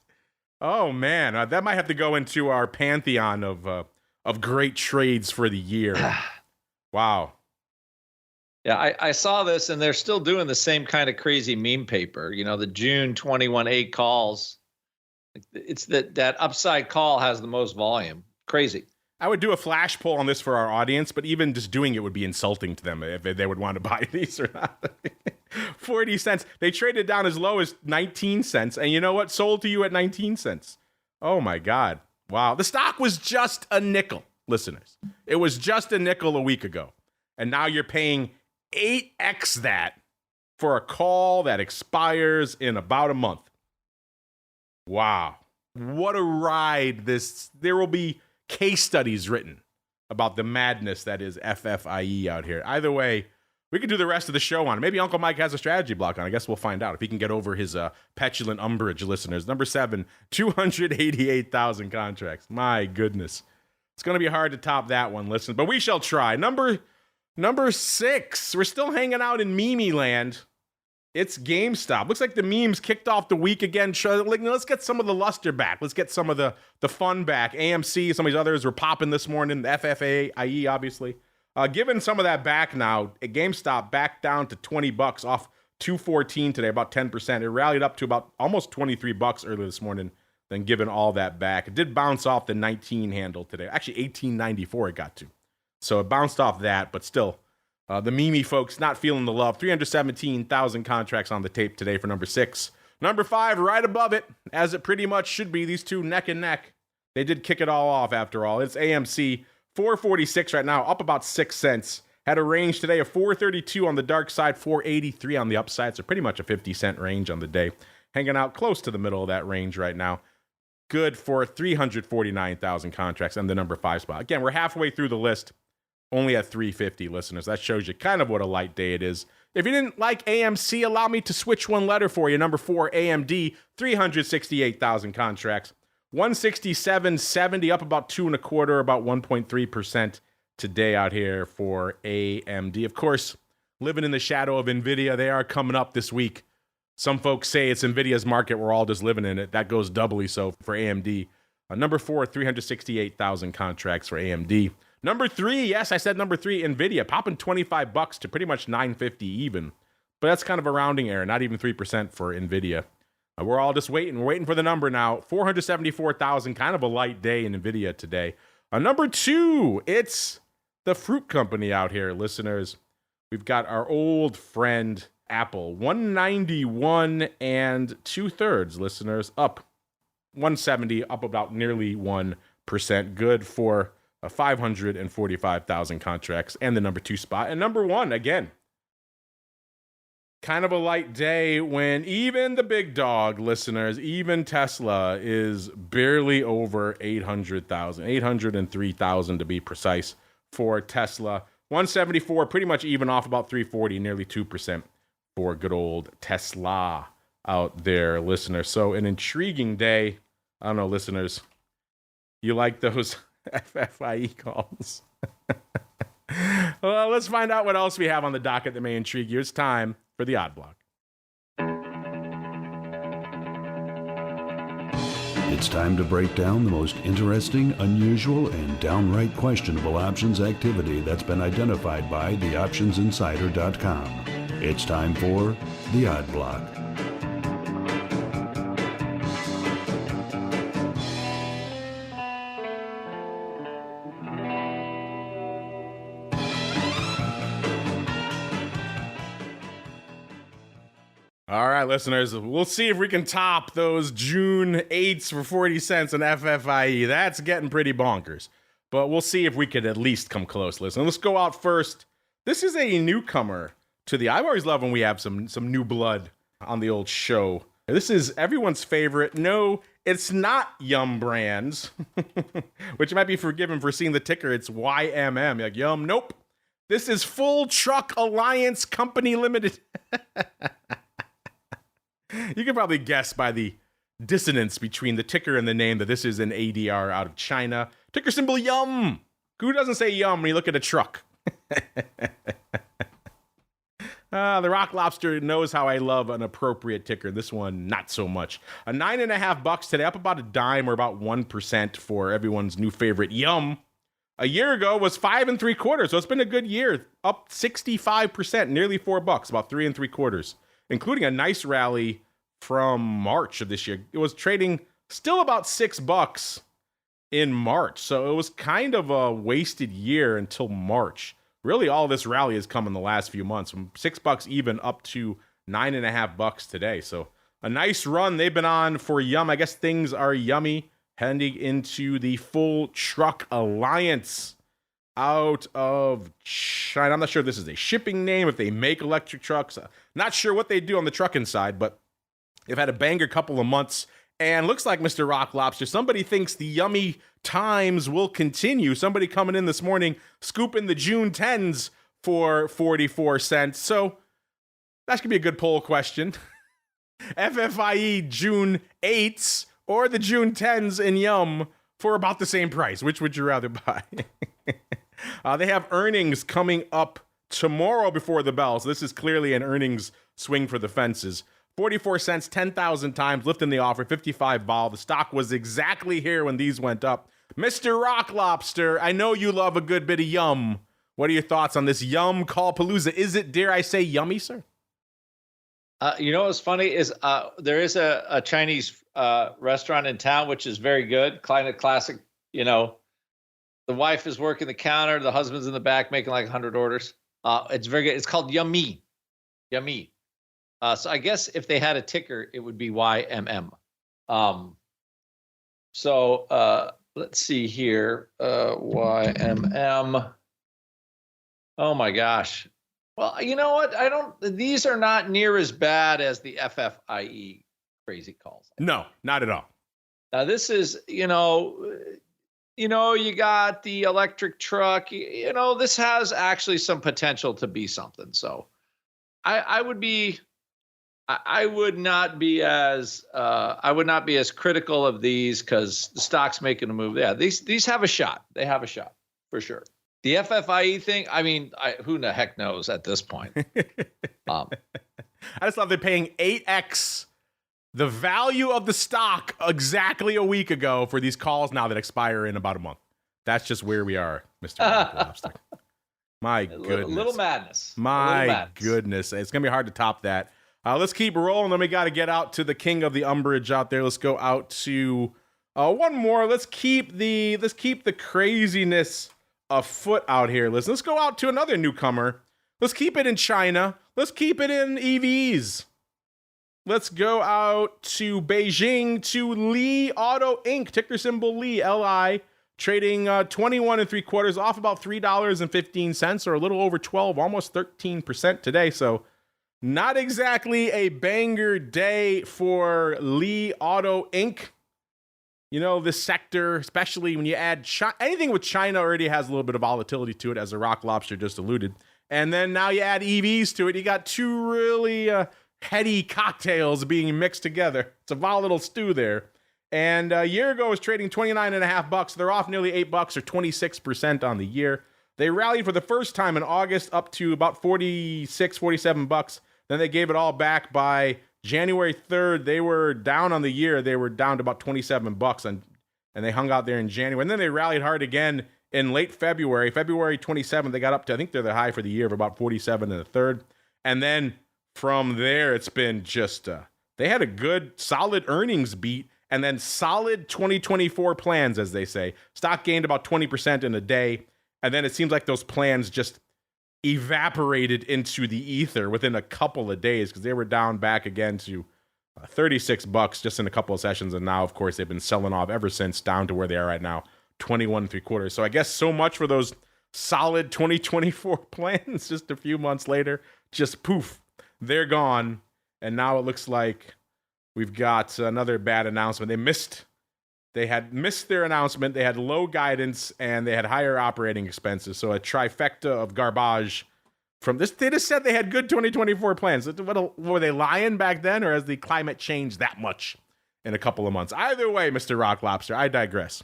Oh, man. That might have to go into our pantheon of great trades for the year. Wow. Yeah, I saw this, and they're still doing the same kind of crazy meme paper. You know, the June 21 8 calls. It's that upside call has the most volume. Crazy. I would do a flash poll on this for our audience, but even just doing it would be insulting to them if they would want to buy these or not. 40 cents. They traded down as low as 19 cents. And you know what? Sold to you at 19 cents. Oh, my God. Wow. The stock was just a nickel, listeners. It was just a nickel a week ago. And now you're paying 8x that for a call that expires in about a month. Wow. What a ride there will be case studies written about the madness that is FFIE out here. Either way, we could do the rest of the show on it. Maybe Uncle Mike has a strategy block on. I guess we'll find out if he can get over his petulant umbrage, listeners. Number 7, 288,000 contracts. My goodness. It's going to be hard to top that one, listen, but we shall try. Number 6, we're still hanging out in meme land. It's GameStop. Looks like the memes kicked off the week again. Let's get some of the luster back. Let's get some of the fun back. AMC, some of these others were popping this morning. The FFIE, obviously. Given some of that back now, GameStop back down to $20 off $214 today, about 10%. It rallied up to about almost $23 earlier this morning, then given all that back. It did bounce off the 19 handle today. Actually, $18.94 it got to. So it bounced off that, but still. The Mimi folks not feeling the love. 317,000 contracts on the tape today for number 6. Number 5, right above it, as it pretty much should be. These two neck and neck. They did kick it all off after all. It's AMC, 446 right now, up about 6 cents. Had a range today of 432 on the dark side, 483 on the upside. So pretty much a 50-cent range on the day. Hanging out close to the middle of that range right now. Good for 349,000 contracts and the number 5 spot. Again, we're halfway through the list. Only at 350, listeners. That shows you kind of what a light day it is. If you didn't like AMC, allow me to switch one letter for you. Number 4, AMD, 368,000 contracts. 167.70, up about 2.25, about 1.3% today out here for AMD. Of course, living in the shadow of NVIDIA, they are coming up this week. Some folks say it's NVIDIA's market. We're all just living in it. That goes doubly so for AMD. Number 4, 368,000 contracts for AMD. Number 3, yes, I said number 3, NVIDIA, popping $25 to pretty much $9.50 even. But that's kind of a rounding error, not even 3% for NVIDIA. We're all just waiting. We're waiting for the number now. 474,000, kind of a light day in NVIDIA today. Number 2, it's the fruit company out here, listeners. We've got our old friend Apple, 191 2/3, listeners, up 170, up about nearly 1%. Good for 545,000 contracts and the number 2 spot. And number 1, again, kind of a light day when even the big dog, listeners, even Tesla is barely over 800,000, 803,000 to be precise for Tesla. 174, pretty much even off about 340, nearly 2% for good old Tesla out there, listeners. So an intriguing day. I don't know, listeners, you like those FFIE calls? Well, let's find out what else we have on the docket that may intrigue you. It's time for the Odd Block. It's time to break down the most interesting, unusual, and downright questionable options activity that's been identified by theoptionsinsider.com. It's time for the Odd Block. All right, listeners, we'll see if we can top those June 8s for 40 cents in FFIE. That's getting pretty bonkers. but we'll see if we could at least come close. Listen, let's go out first. This is a newcomer to the. I always love when we have some new blood on the old show. This is everyone's favorite. No, it's not Yum Brands, which you might be forgiven for seeing the ticker. It's YMM. You're like, Yum, nope. This is Full Truck Alliance Company Limited. You can probably guess by the dissonance between the ticker and the name that this is an ADR out of China. Ticker symbol Yum. Who doesn't say Yum when you look at a truck? The Rock Lobster knows how I love an appropriate ticker. This one, not so much. A $9.50 today, up about a dime or about 1% for everyone's new favorite Yum. A year ago was 5 3/4, so it's been a good year. Up 65%, nearly $4, about 3 3/4, including a nice rally from March of this year. It was trading still about $6 in March, so it was kind of a wasted year until March. Really, all this rally has come in the last few months, from $6 even up to $9.50 today. So a nice run they've been on for Yum. I guess things are yummy heading into the Full Truck Alliance out of China. I'm not sure if this is a shipping name, if they make electric trucks. Not sure what they do on the trucking side, but they've had a banger couple of months. And looks like, Mr. Rock Lobster, somebody thinks the yummy times will continue. Somebody coming in this morning, scooping the June 10s for 44 cents. So that's going to be a good poll question. FFIE June 8s or the June 10s in Yum for about the same price. Which would you rather buy? They have earnings coming up tomorrow before the bell. So this is clearly an earnings swing for the fences. 44 cents, 10,000 times, lifting the offer, 55 vol. The stock was exactly here when these went up. Mr. Rock Lobster, I know you love a good bit of Yum. What are your thoughts on this Yum Call-Palooza? Is it, dare I say, yummy, sir? You know what's funny is there is a Chinese restaurant in town, which is very good. Kind of classic, you know, the wife is working the counter, the husband's in the back making like 100 orders. It's very good. It's called Yummy. Yummy. So I guess if they had a ticker, it would be YMM. Let's see here. YMM. Oh my gosh. Well, you know what? These are not near as bad as the FFIE crazy calls. No, not at all. Now this is, you got the electric truck, this has actually some potential to be something. So I would not be as critical of these because the stock's making a move. Yeah, these have a shot. They have a shot for sure. The FFIE thing, I mean, who the heck knows at this point? I just love they're paying 8x the value of the stock exactly a week ago for these calls now that expire in about a month. That's just where we are, Mr. Lobster. My goodness. A little madness. My goodness. It's going to be hard to top that. Let's keep rolling. Then we got to get out to the king of the umbrage out there. Let's go out to one more. Let's keep the craziness afoot out here. Let's go out to another newcomer. Let's keep it in China. Let's keep it in EVs. Let's go out to Beijing to Li Auto Inc. Ticker symbol Li, LI. Trading 21 3/4, off about $3.15 or a little over 12, almost 13% today. So not exactly a banger day for Li Auto Inc. You know, this sector, especially when you add anything with China already has a little bit of volatility to it, as the Rock Lobster just alluded. And then now you add EVs to it. You got two really heady cocktails being mixed together. It's a volatile stew there. And a year ago, it was trading $29.50. They're off nearly $8 or 26% on the year. They rallied for the first time in August up to about $46, $47. Then they gave it all back by January 3rd. They were down on the year. They were down to about $27, and they hung out there in January. And then they rallied hard again in late February. February 27th, they got up to, I think they're the high for the year of about 47 1/3. And then from there, it's been just, they had a good, solid earnings beat. And then solid 2024 plans, as they say. Stock gained about 20% in a day. And then it seems like those plans just evaporated into the ether within a couple of days because they were down back again to $36 just in a couple of sessions. And now, of course, they've been selling off ever since, down to where they are right now, 21 3/4. So I guess so much for those solid 2024 plans. Just a few months later, just poof, they're gone. And now it looks like we've got another bad announcement. They had missed their announcement. They had low guidance and they had higher operating expenses. So a trifecta of garbage from this. They just said they had good 2024 plans. Were they lying back then, or has the climate changed that much in a couple of months? Either way, Mr. Rock Lobster, I digress.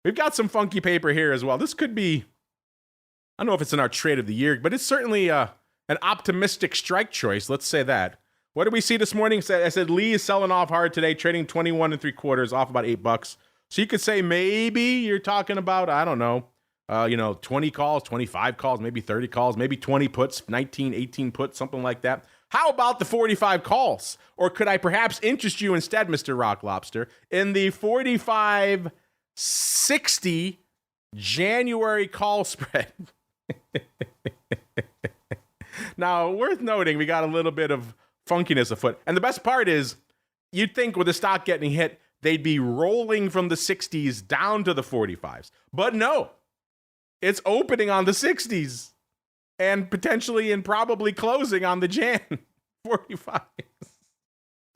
We've got some funky paper here as well. This could be, I don't know if it's in our trade of the year, but it's certainly an optimistic strike choice. Let's say that. What did we see this morning? I said Lee is selling off hard today, trading 21 3/4, off about $8. So you could say maybe you're talking about, I don't know, 20 calls, 25 calls, maybe 30 calls, maybe 20 puts, 19, 18 puts, something like that. How about the 45 calls? Or could I perhaps interest you instead, Mr. Rock Lobster, in the 45-60 January call spread? Now, worth noting, we got a little bit of funkiness afoot. And the best part is, you'd think with the stock getting hit, they'd be rolling from the 60s down to the 45s. But no, it's opening on the 60s and potentially and probably closing on the Jan 45s.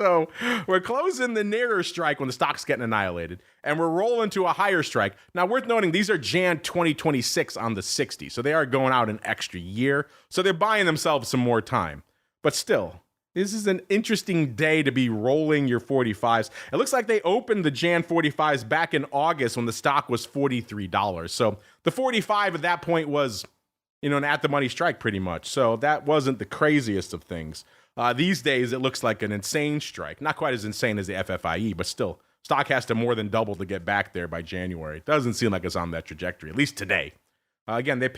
So we're closing the nearer strike when the stock's getting annihilated, and we're rolling to a higher strike. Now, worth noting, these are Jan 2026 on the 60, so they are going out an extra year. So they're buying themselves some more time. But still, this is an interesting day to be rolling your 45s. It looks like they opened the Jan 45s back in August when the stock was $43. So the 45 at that point was, an at-the-money strike pretty much. So that wasn't the craziest of things. These days, it looks like an insane strike. Not quite as insane as the FFIE, but still, stock has to more than double to get back there by January. It doesn't seem like it's on that trajectory, at least today. Again, they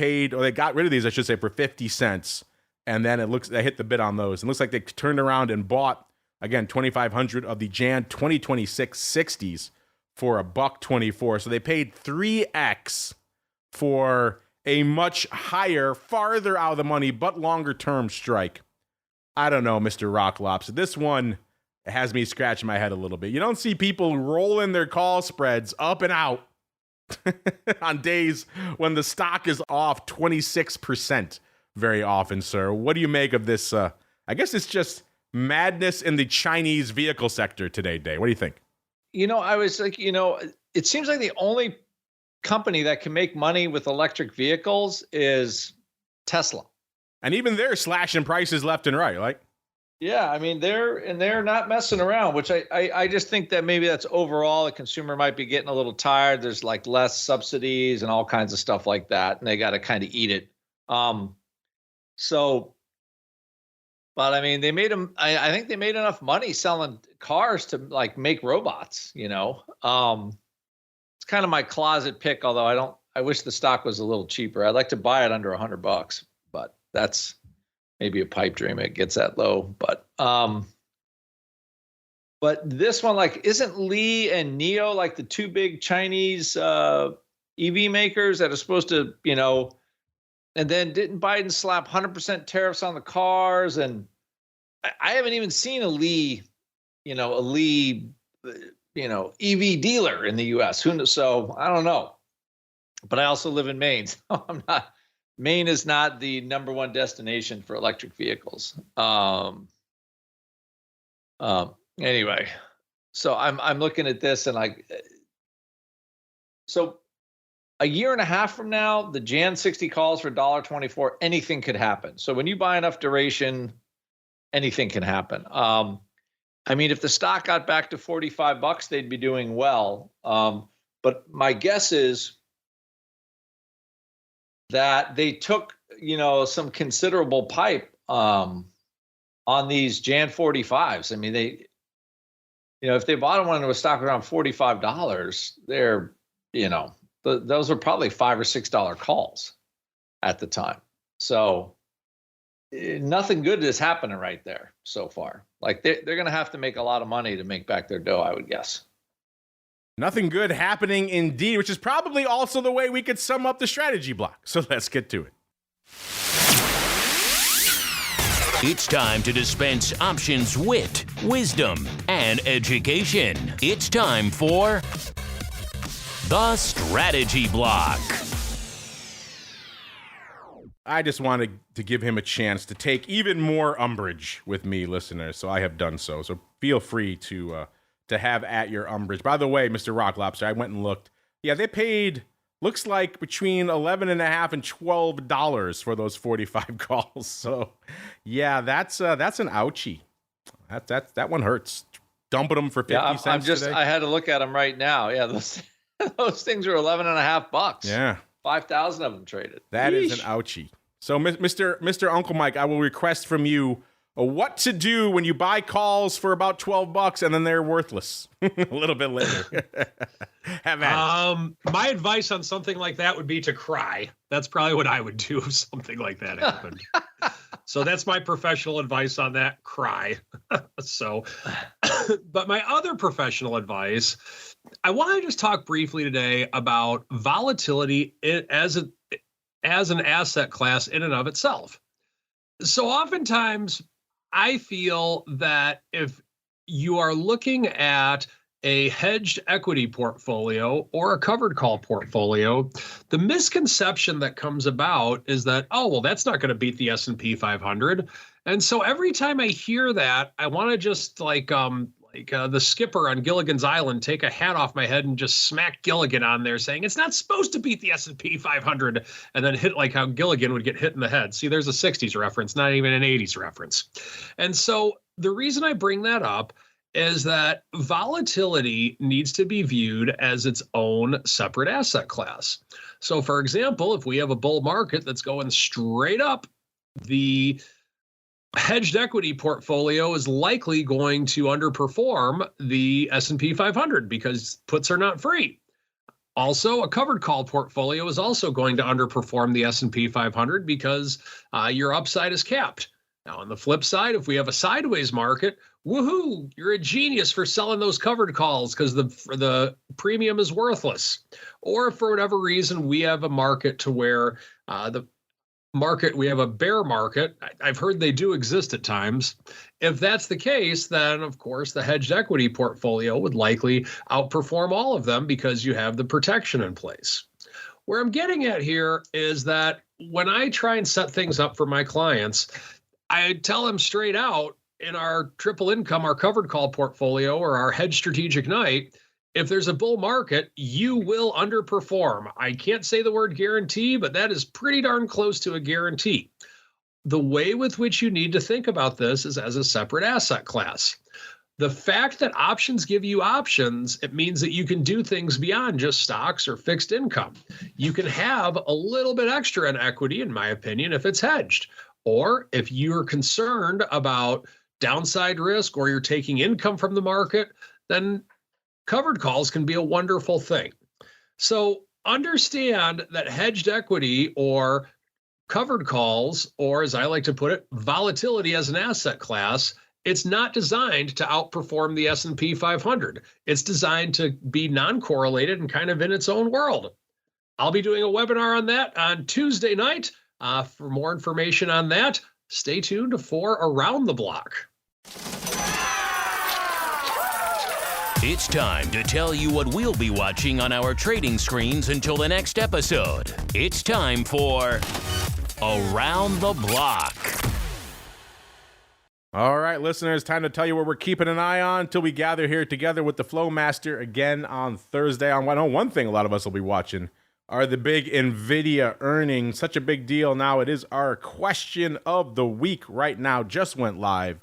got rid of these, I should say, for 50 cents. And then they hit the bid on those. And it looks like they turned around and bought, again, 2,500 of the Jan 2026 60s for $1.24. So they paid 3x for a much higher, farther out of the money, but longer term strike. I don't know, Mr. Rock Lobster. This one has me scratching my head a little bit. You don't see people rolling their call spreads up and out on days when the stock is off 26% very often, sir. What do you make of this? I guess it's just madness in the Chinese vehicle sector today, Day. What do you think? I was like, it seems like the only company that can make money with electric vehicles is Tesla. And even they're slashing prices left and right, like. Yeah, I mean, they're not messing around, which I just think that maybe that's overall the consumer might be getting a little tired. There's like less subsidies and all kinds of stuff like that, and they got to kind of eat it. But I mean, they made them. I think they made enough money selling cars to like make robots. It's kind of my closet pick. Although I wish the stock was a little cheaper. I'd like to buy it under $100, but that's maybe a pipe dream. It gets that low, but this one, like, isn't Lee and NIO like the two big Chinese EV makers that are supposed to, and then didn't Biden slap 100% tariffs on the cars? And I haven't even seen a Lee EV dealer in the U.S. So I don't know. But I also live in Maine, so Maine is not the number one destination for electric vehicles. Anyway, so I'm looking at this and so a year and a half from now, the Jan 60 calls for $1.24, anything could happen. So when you buy enough duration, anything can happen. I mean, if the stock got back to $45, they'd be doing well. But my guess is that they took, some considerable pipe on these Jan 45s. I mean, if they bought one into a stock around $45, they're, those are probably $5 or $6 calls at the time. So nothing good is happening right there so far. Like they're going to have to make a lot of money to make back their dough, I would guess. Nothing good happening indeed, which is probably also the way we could sum up the strategy block. So let's get to it. It's time to dispense options, wit, wisdom, and education. It's time for The Strategy Block. I just wanted to give him a chance to take even more umbrage with me, listeners, so I have done so. So feel free to have at your umbrage. By the way, Mr. Rock Lobster, I went and looked. Yeah, they paid, looks like, between $11.50 and $12 for those 45 calls. So, yeah, that's an ouchie. That one hurts. Dumping them for 50 cents today. I had to look at them right now. Yeah, those things are $11.50. Yeah. 5,000 of them traded. That is an ouchie. So, Mr. Uncle Mike, I will request from you what to do when you buy calls for about $12 and then they're worthless a little bit later. Have at it. My advice on something like that would be to cry. That's probably what I would do if something like that happened. So that's my professional advice on that. Cry. But my other professional advice, I want to just talk briefly today about volatility as an asset class in and of itself. So oftentimes I feel that if you are looking at a hedged equity portfolio or a covered call portfolio, the misconception that comes about is that, oh, well, that's not going to beat the S&P 500. And so every time I hear that, I want to just like the skipper on Gilligan's Island, take a hat off my head and just smack Gilligan on there saying, it's not supposed to beat the S&P 500, and then hit like how Gilligan would get hit in the head. See, there's a 60s reference, not even an 80s reference. And so the reason I bring that up is that volatility needs to be viewed as its own separate asset class. So for example, if we have a bull market that's going straight up, the hedged equity portfolio is likely going to underperform the S&P 500 because puts are not free. Also, a covered call portfolio is also going to underperform the S&P 500 because your upside is capped. Now, on the flip side, if we have a sideways market, woohoo, you're a genius for selling those covered calls because the premium is worthless. Or if for whatever reason we have a market to where we have a bear market. I've heard they do exist at times. If that's the case, then of course the hedged equity portfolio would likely outperform all of them because you have the protection in place. Where I'm getting at here is that when I try and set things up for my clients, I tell them straight out in our triple income, our covered call portfolio or our hedged strategic night, if there's a bull market, you will underperform. I can't say the word guarantee, but that is pretty darn close to a guarantee. The way with which you need to think about this is as a separate asset class. The fact that options give you options, it means that you can do things beyond just stocks or fixed income. You can have a little bit extra in equity, in my opinion, if it's hedged. Or if you're concerned about downside risk or you're taking income from the market, then covered calls can be a wonderful thing. So understand that hedged equity or covered calls, or as I like to put it, volatility as an asset class, it's not designed to outperform the S&P 500. It's designed to be non-correlated and kind of in its own world. I'll be doing a webinar on that on Tuesday night. For more information on that, stay tuned for Around the Block. It's time to tell you what we'll be watching on our trading screens until the next episode. It's time for Around the Block. All right, listeners, time to tell you what we're keeping an eye on until we gather here together with the Flow Master again on Thursday. One thing a lot of us will be watching are the big NVIDIA earnings. Such a big deal now. It is our question of the week right now. Just went live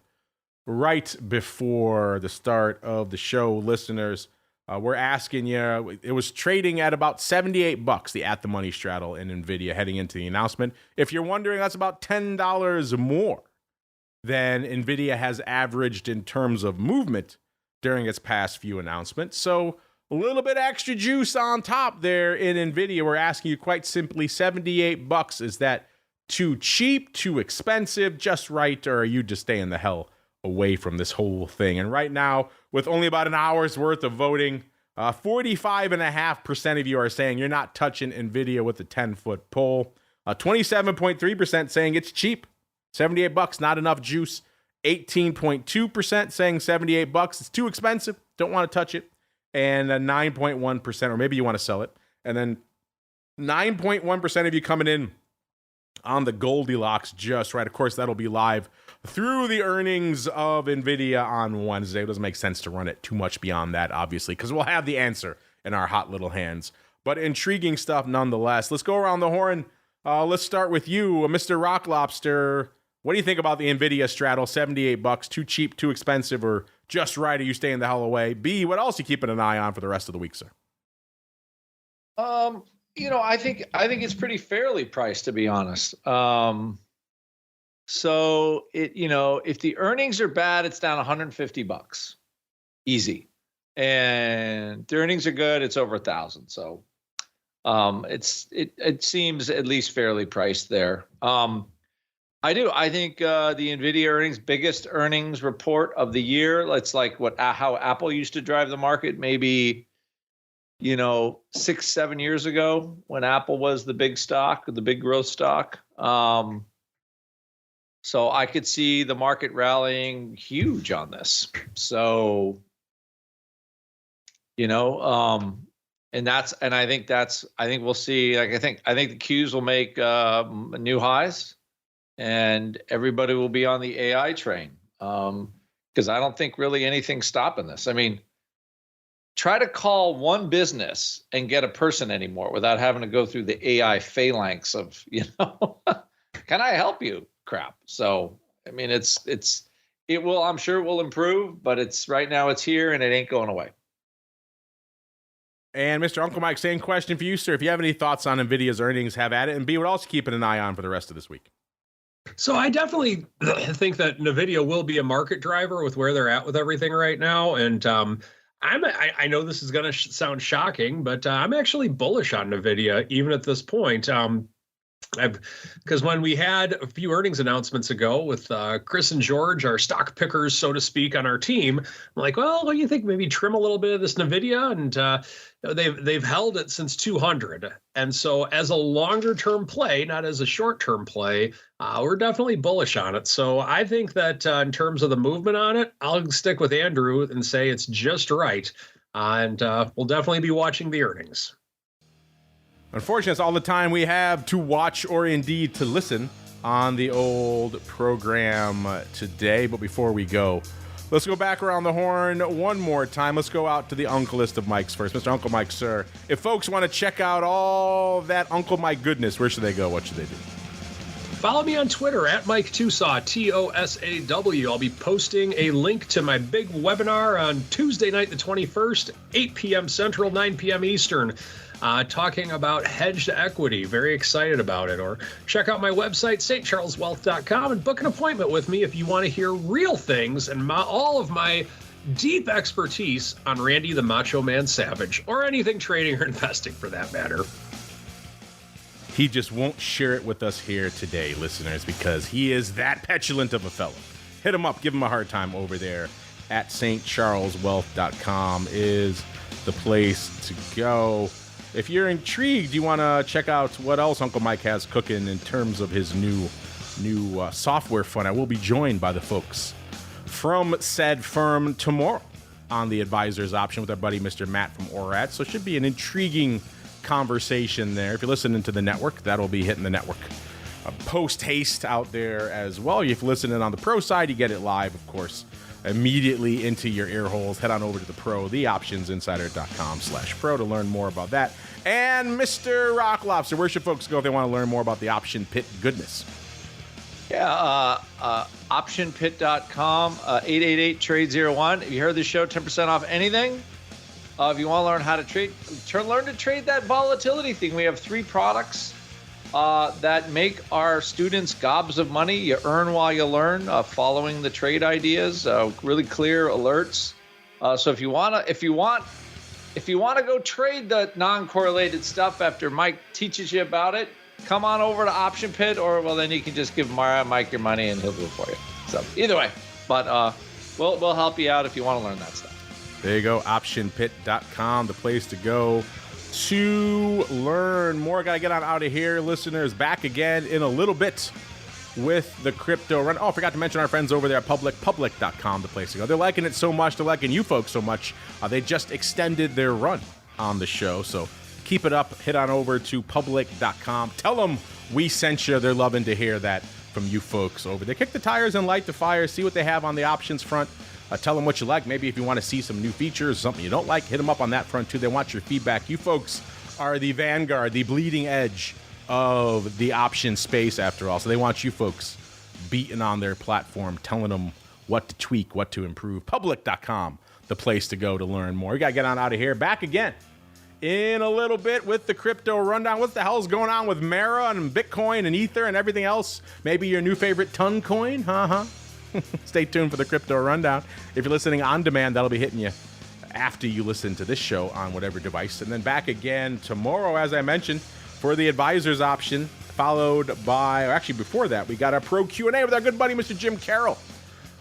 right before the start of the show, listeners. We're asking you, it was trading at about $78, the at the money straddle in NVIDIA heading into the announcement. If you're wondering, that's about $10 more than NVIDIA has averaged in terms of movement during its past few announcements. So a little bit extra juice on top there in NVIDIA. We're asking you quite simply, $78, is that too cheap, too expensive, just right, or are you just staying the hell away from this whole thing? And right now, with only about an hour's worth of voting, 45.5% of you are saying you're not touching NVIDIA with a 10-foot pole. 27.3% saying it's cheap. $78, not enough juice. 18.2% saying $78, it's too expensive, don't want to touch it. and a 9.1%, or maybe you want to sell it, and then 9.1% of you coming in on the Goldilocks just right. Of course, that'll be live through the earnings of NVIDIA on Wednesday. It doesn't make sense to run it too much beyond that, obviously, because we'll have the answer in our hot little hands. But intriguing stuff nonetheless. Let's go around the horn. Let's start with you, Mr. Rock Lobster. What do you think about the NVIDIA straddle? $78, too cheap, too expensive, or just right? Are you staying the hell away? B, what else are you keeping an eye on for the rest of the week, sir? I think it's pretty fairly priced, to be honest. So if the earnings are bad, it's down $150, easy, and the earnings are good, it's over 1,000. So, it seems at least fairly priced there. I think the NVIDIA earnings, biggest earnings report of the year. It's like how Apple used to drive the market, maybe 6-7 years ago when Apple was the big stock, the big growth stock. So I could see the market rallying huge on this. So, and I think we'll see. Like I think the Qs will make new highs, and everybody will be on the AI train. Because I don't think really anything's stopping this. I mean, try to call one business and get a person anymore without having to go through the AI phalanx of, can I help you? Crap. So, I mean, I'm sure it will improve, but right now it's here and it ain't going away. And Mr. Uncle Mike, same question for you, sir. If you have any thoughts on NVIDIA's earnings, have at it. And B, what else keeping an eye on for the rest of this week? So I definitely think that NVIDIA will be a market driver with where they're at with everything right now. And I know this is going to sound shocking, but I'm actually bullish on NVIDIA even at this point. Because when we had a few earnings announcements ago with Chris and George, our stock pickers, so to speak, on our team, I'm like, well, what do you think? Maybe trim a little bit of this NVIDIA, and they've held it since 200, and so as a longer term play, not as a short term play, we're definitely bullish on it. So I think that in terms of the movement on it, I'll stick with Andrew and say it's just right, and we'll definitely be watching the earnings. Unfortunately, that's all the time we have to watch or indeed to listen on the old program today. But before we go, let's go back around the horn one more time. Let's go out to the Uncle list of Mikes first. Mr. Uncle Mike, sir, if folks want to check out all that Uncle Mike goodness, where should they go? What should they do? Follow me on Twitter at Mike Tosaw, Tosaw. I'll be posting a link to my big webinar on Tuesday night, the 21st, 8 p.m. Central, 9 p.m. Eastern. Talking about hedged equity. Very excited about it. Or check out my website, stcharleswealth.com, and book an appointment with me if you want to hear real things and all of my deep expertise on Randy the Macho Man Savage, or anything trading or investing for that matter. He just won't share it with us here today, listeners, because he is that petulant of a fellow. Hit him up. Give him a hard time over there at stcharleswealth.com is the place to go. If you're intrigued, you want to check out what else Uncle Mike has cooking in terms of his new software fund, I will be joined by the folks from said firm tomorrow on the advisor's option with our buddy Mr. Matt from ORAT. So it should be an intriguing conversation there. If you're listening to the network, that'll be hitting the network post-haste out there as well. If you're listening on the pro side, you get it live, of course, immediately into your ear holes. Head on over to the pro, theoptionsinsider.com/pro to learn more about that. And Mr. Rock Lobster, where should folks go if they want to learn more about the option pit goodness? Yeah, optionpit.com, 888-TRADE-01. If you heard the show, 10% off anything. If you want to learn how to trade, learn to trade that volatility thing. We have 3 products that make our students gobs of money. You earn while you learn, following the trade ideas, really clear alerts. So if you want to go trade the non-correlated stuff after Mike teaches you about it, come on over to Option Pit, or then you can just give Mike your money and he'll do it for you. So either way, but we'll help you out if you want to learn that stuff. There you go, optionpit.com, the place to go to learn more. Got to get on out of here, listeners. Back again in a little bit with the crypto run. Oh, I forgot to mention our friends over there at public.com, the place to go. They're liking it so much, they're liking you folks so much, they just extended their run on the show. So keep it up, head on over to public.com. Tell them we sent you. They're loving to hear that from you folks over there. Kick the tires and light the fire, see what they have on the options front. Tell them what you like. Maybe if you want to see some new features, something you don't like, hit them up on that front too. They want your feedback. You folks are the vanguard, the bleeding edge of the option space after all. So they want you folks beating on their platform, telling them what to tweak, what to improve. Public.com, the place to go to learn more. We got to get on out of here. Back again in a little bit with the crypto rundown. What the hell's going on with Mara and Bitcoin and Ether and everything else? Maybe your new favorite ton coin? Stay tuned for the crypto rundown. If you're listening on demand, that'll be hitting you after you listen to this show on whatever device. And then back again tomorrow, as I mentioned, for the advisors option, followed by, or actually before that, we got a pro Q&A with our good buddy, Mr. Jim Carroll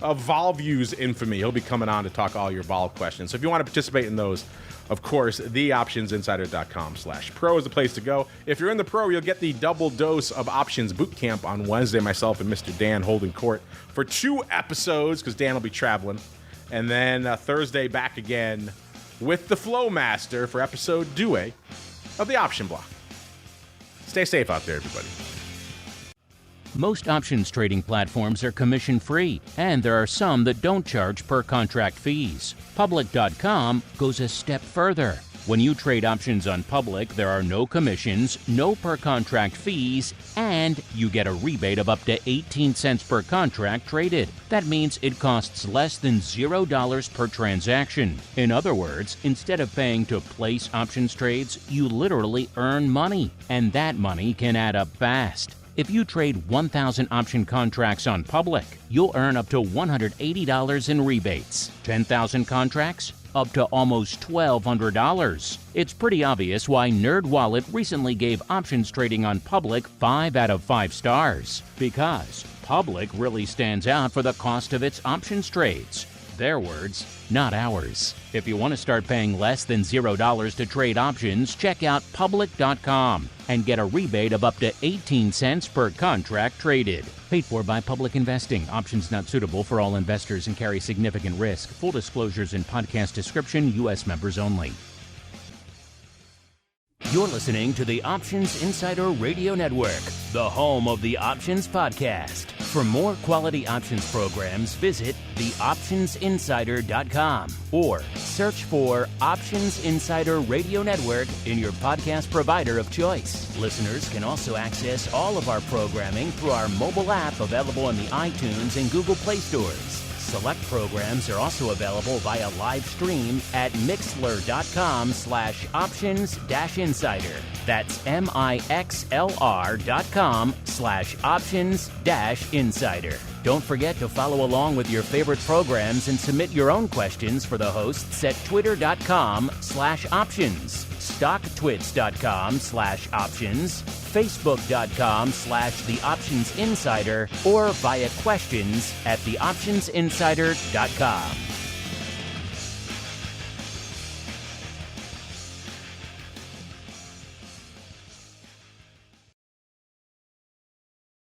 of VolViews infamy. He'll be coming on to talk all your vol questions. So if you want to participate in those, of course, theoptionsinsider.com/pro is the place to go. If you're in the pro, you'll get the double dose of options boot camp on Wednesday. Myself and Mr. Dan holding court for 2 episodes because Dan will be traveling. And then Thursday back again with the Flow Master for episode 2 of the Option Block. Stay safe out there, everybody. Most options trading platforms are commission-free, and there are some that don't charge per-contract fees. Public.com goes a step further. When you trade options on Public, there are no commissions, no per-contract fees, and you get a rebate of up to 18 cents per contract traded. That means it costs less than $0 per transaction. In other words, instead of paying to place options trades, you literally earn money, and that money can add up fast. If you trade 1,000 option contracts on Public, you'll earn up to $180 in rebates. 10,000 contracts? Up to almost $1,200. It's pretty obvious why NerdWallet recently gave options trading on Public 5 out of 5 stars. Because Public really stands out for the cost of its options trades. Their words, not ours. If you want to start paying less than $0 to trade options, check out Public.com and get a rebate of up to 18 cents per contract traded. Paid for by Public Investing. Options not suitable for all investors and carry significant risk. Full disclosures in podcast description. U.S. members only. You're listening to the Options Insider Radio Network, the home of the Options Podcast. For more quality options programs, visit theoptionsinsider.com or search for Options Insider Radio Network in your podcast provider of choice. Listeners can also access all of our programming through our mobile app available in the iTunes and Google Play stores. Select programs are also available via live stream at mixlr.com/options-insider. That's mixlr.com/options-insider. Don't forget to follow along with your favorite programs and submit your own questions for the hosts at twitter.com/options, stocktwits.com/options, facebook.com/theoptionsinsider, or via questions at theoptionsinsider.com.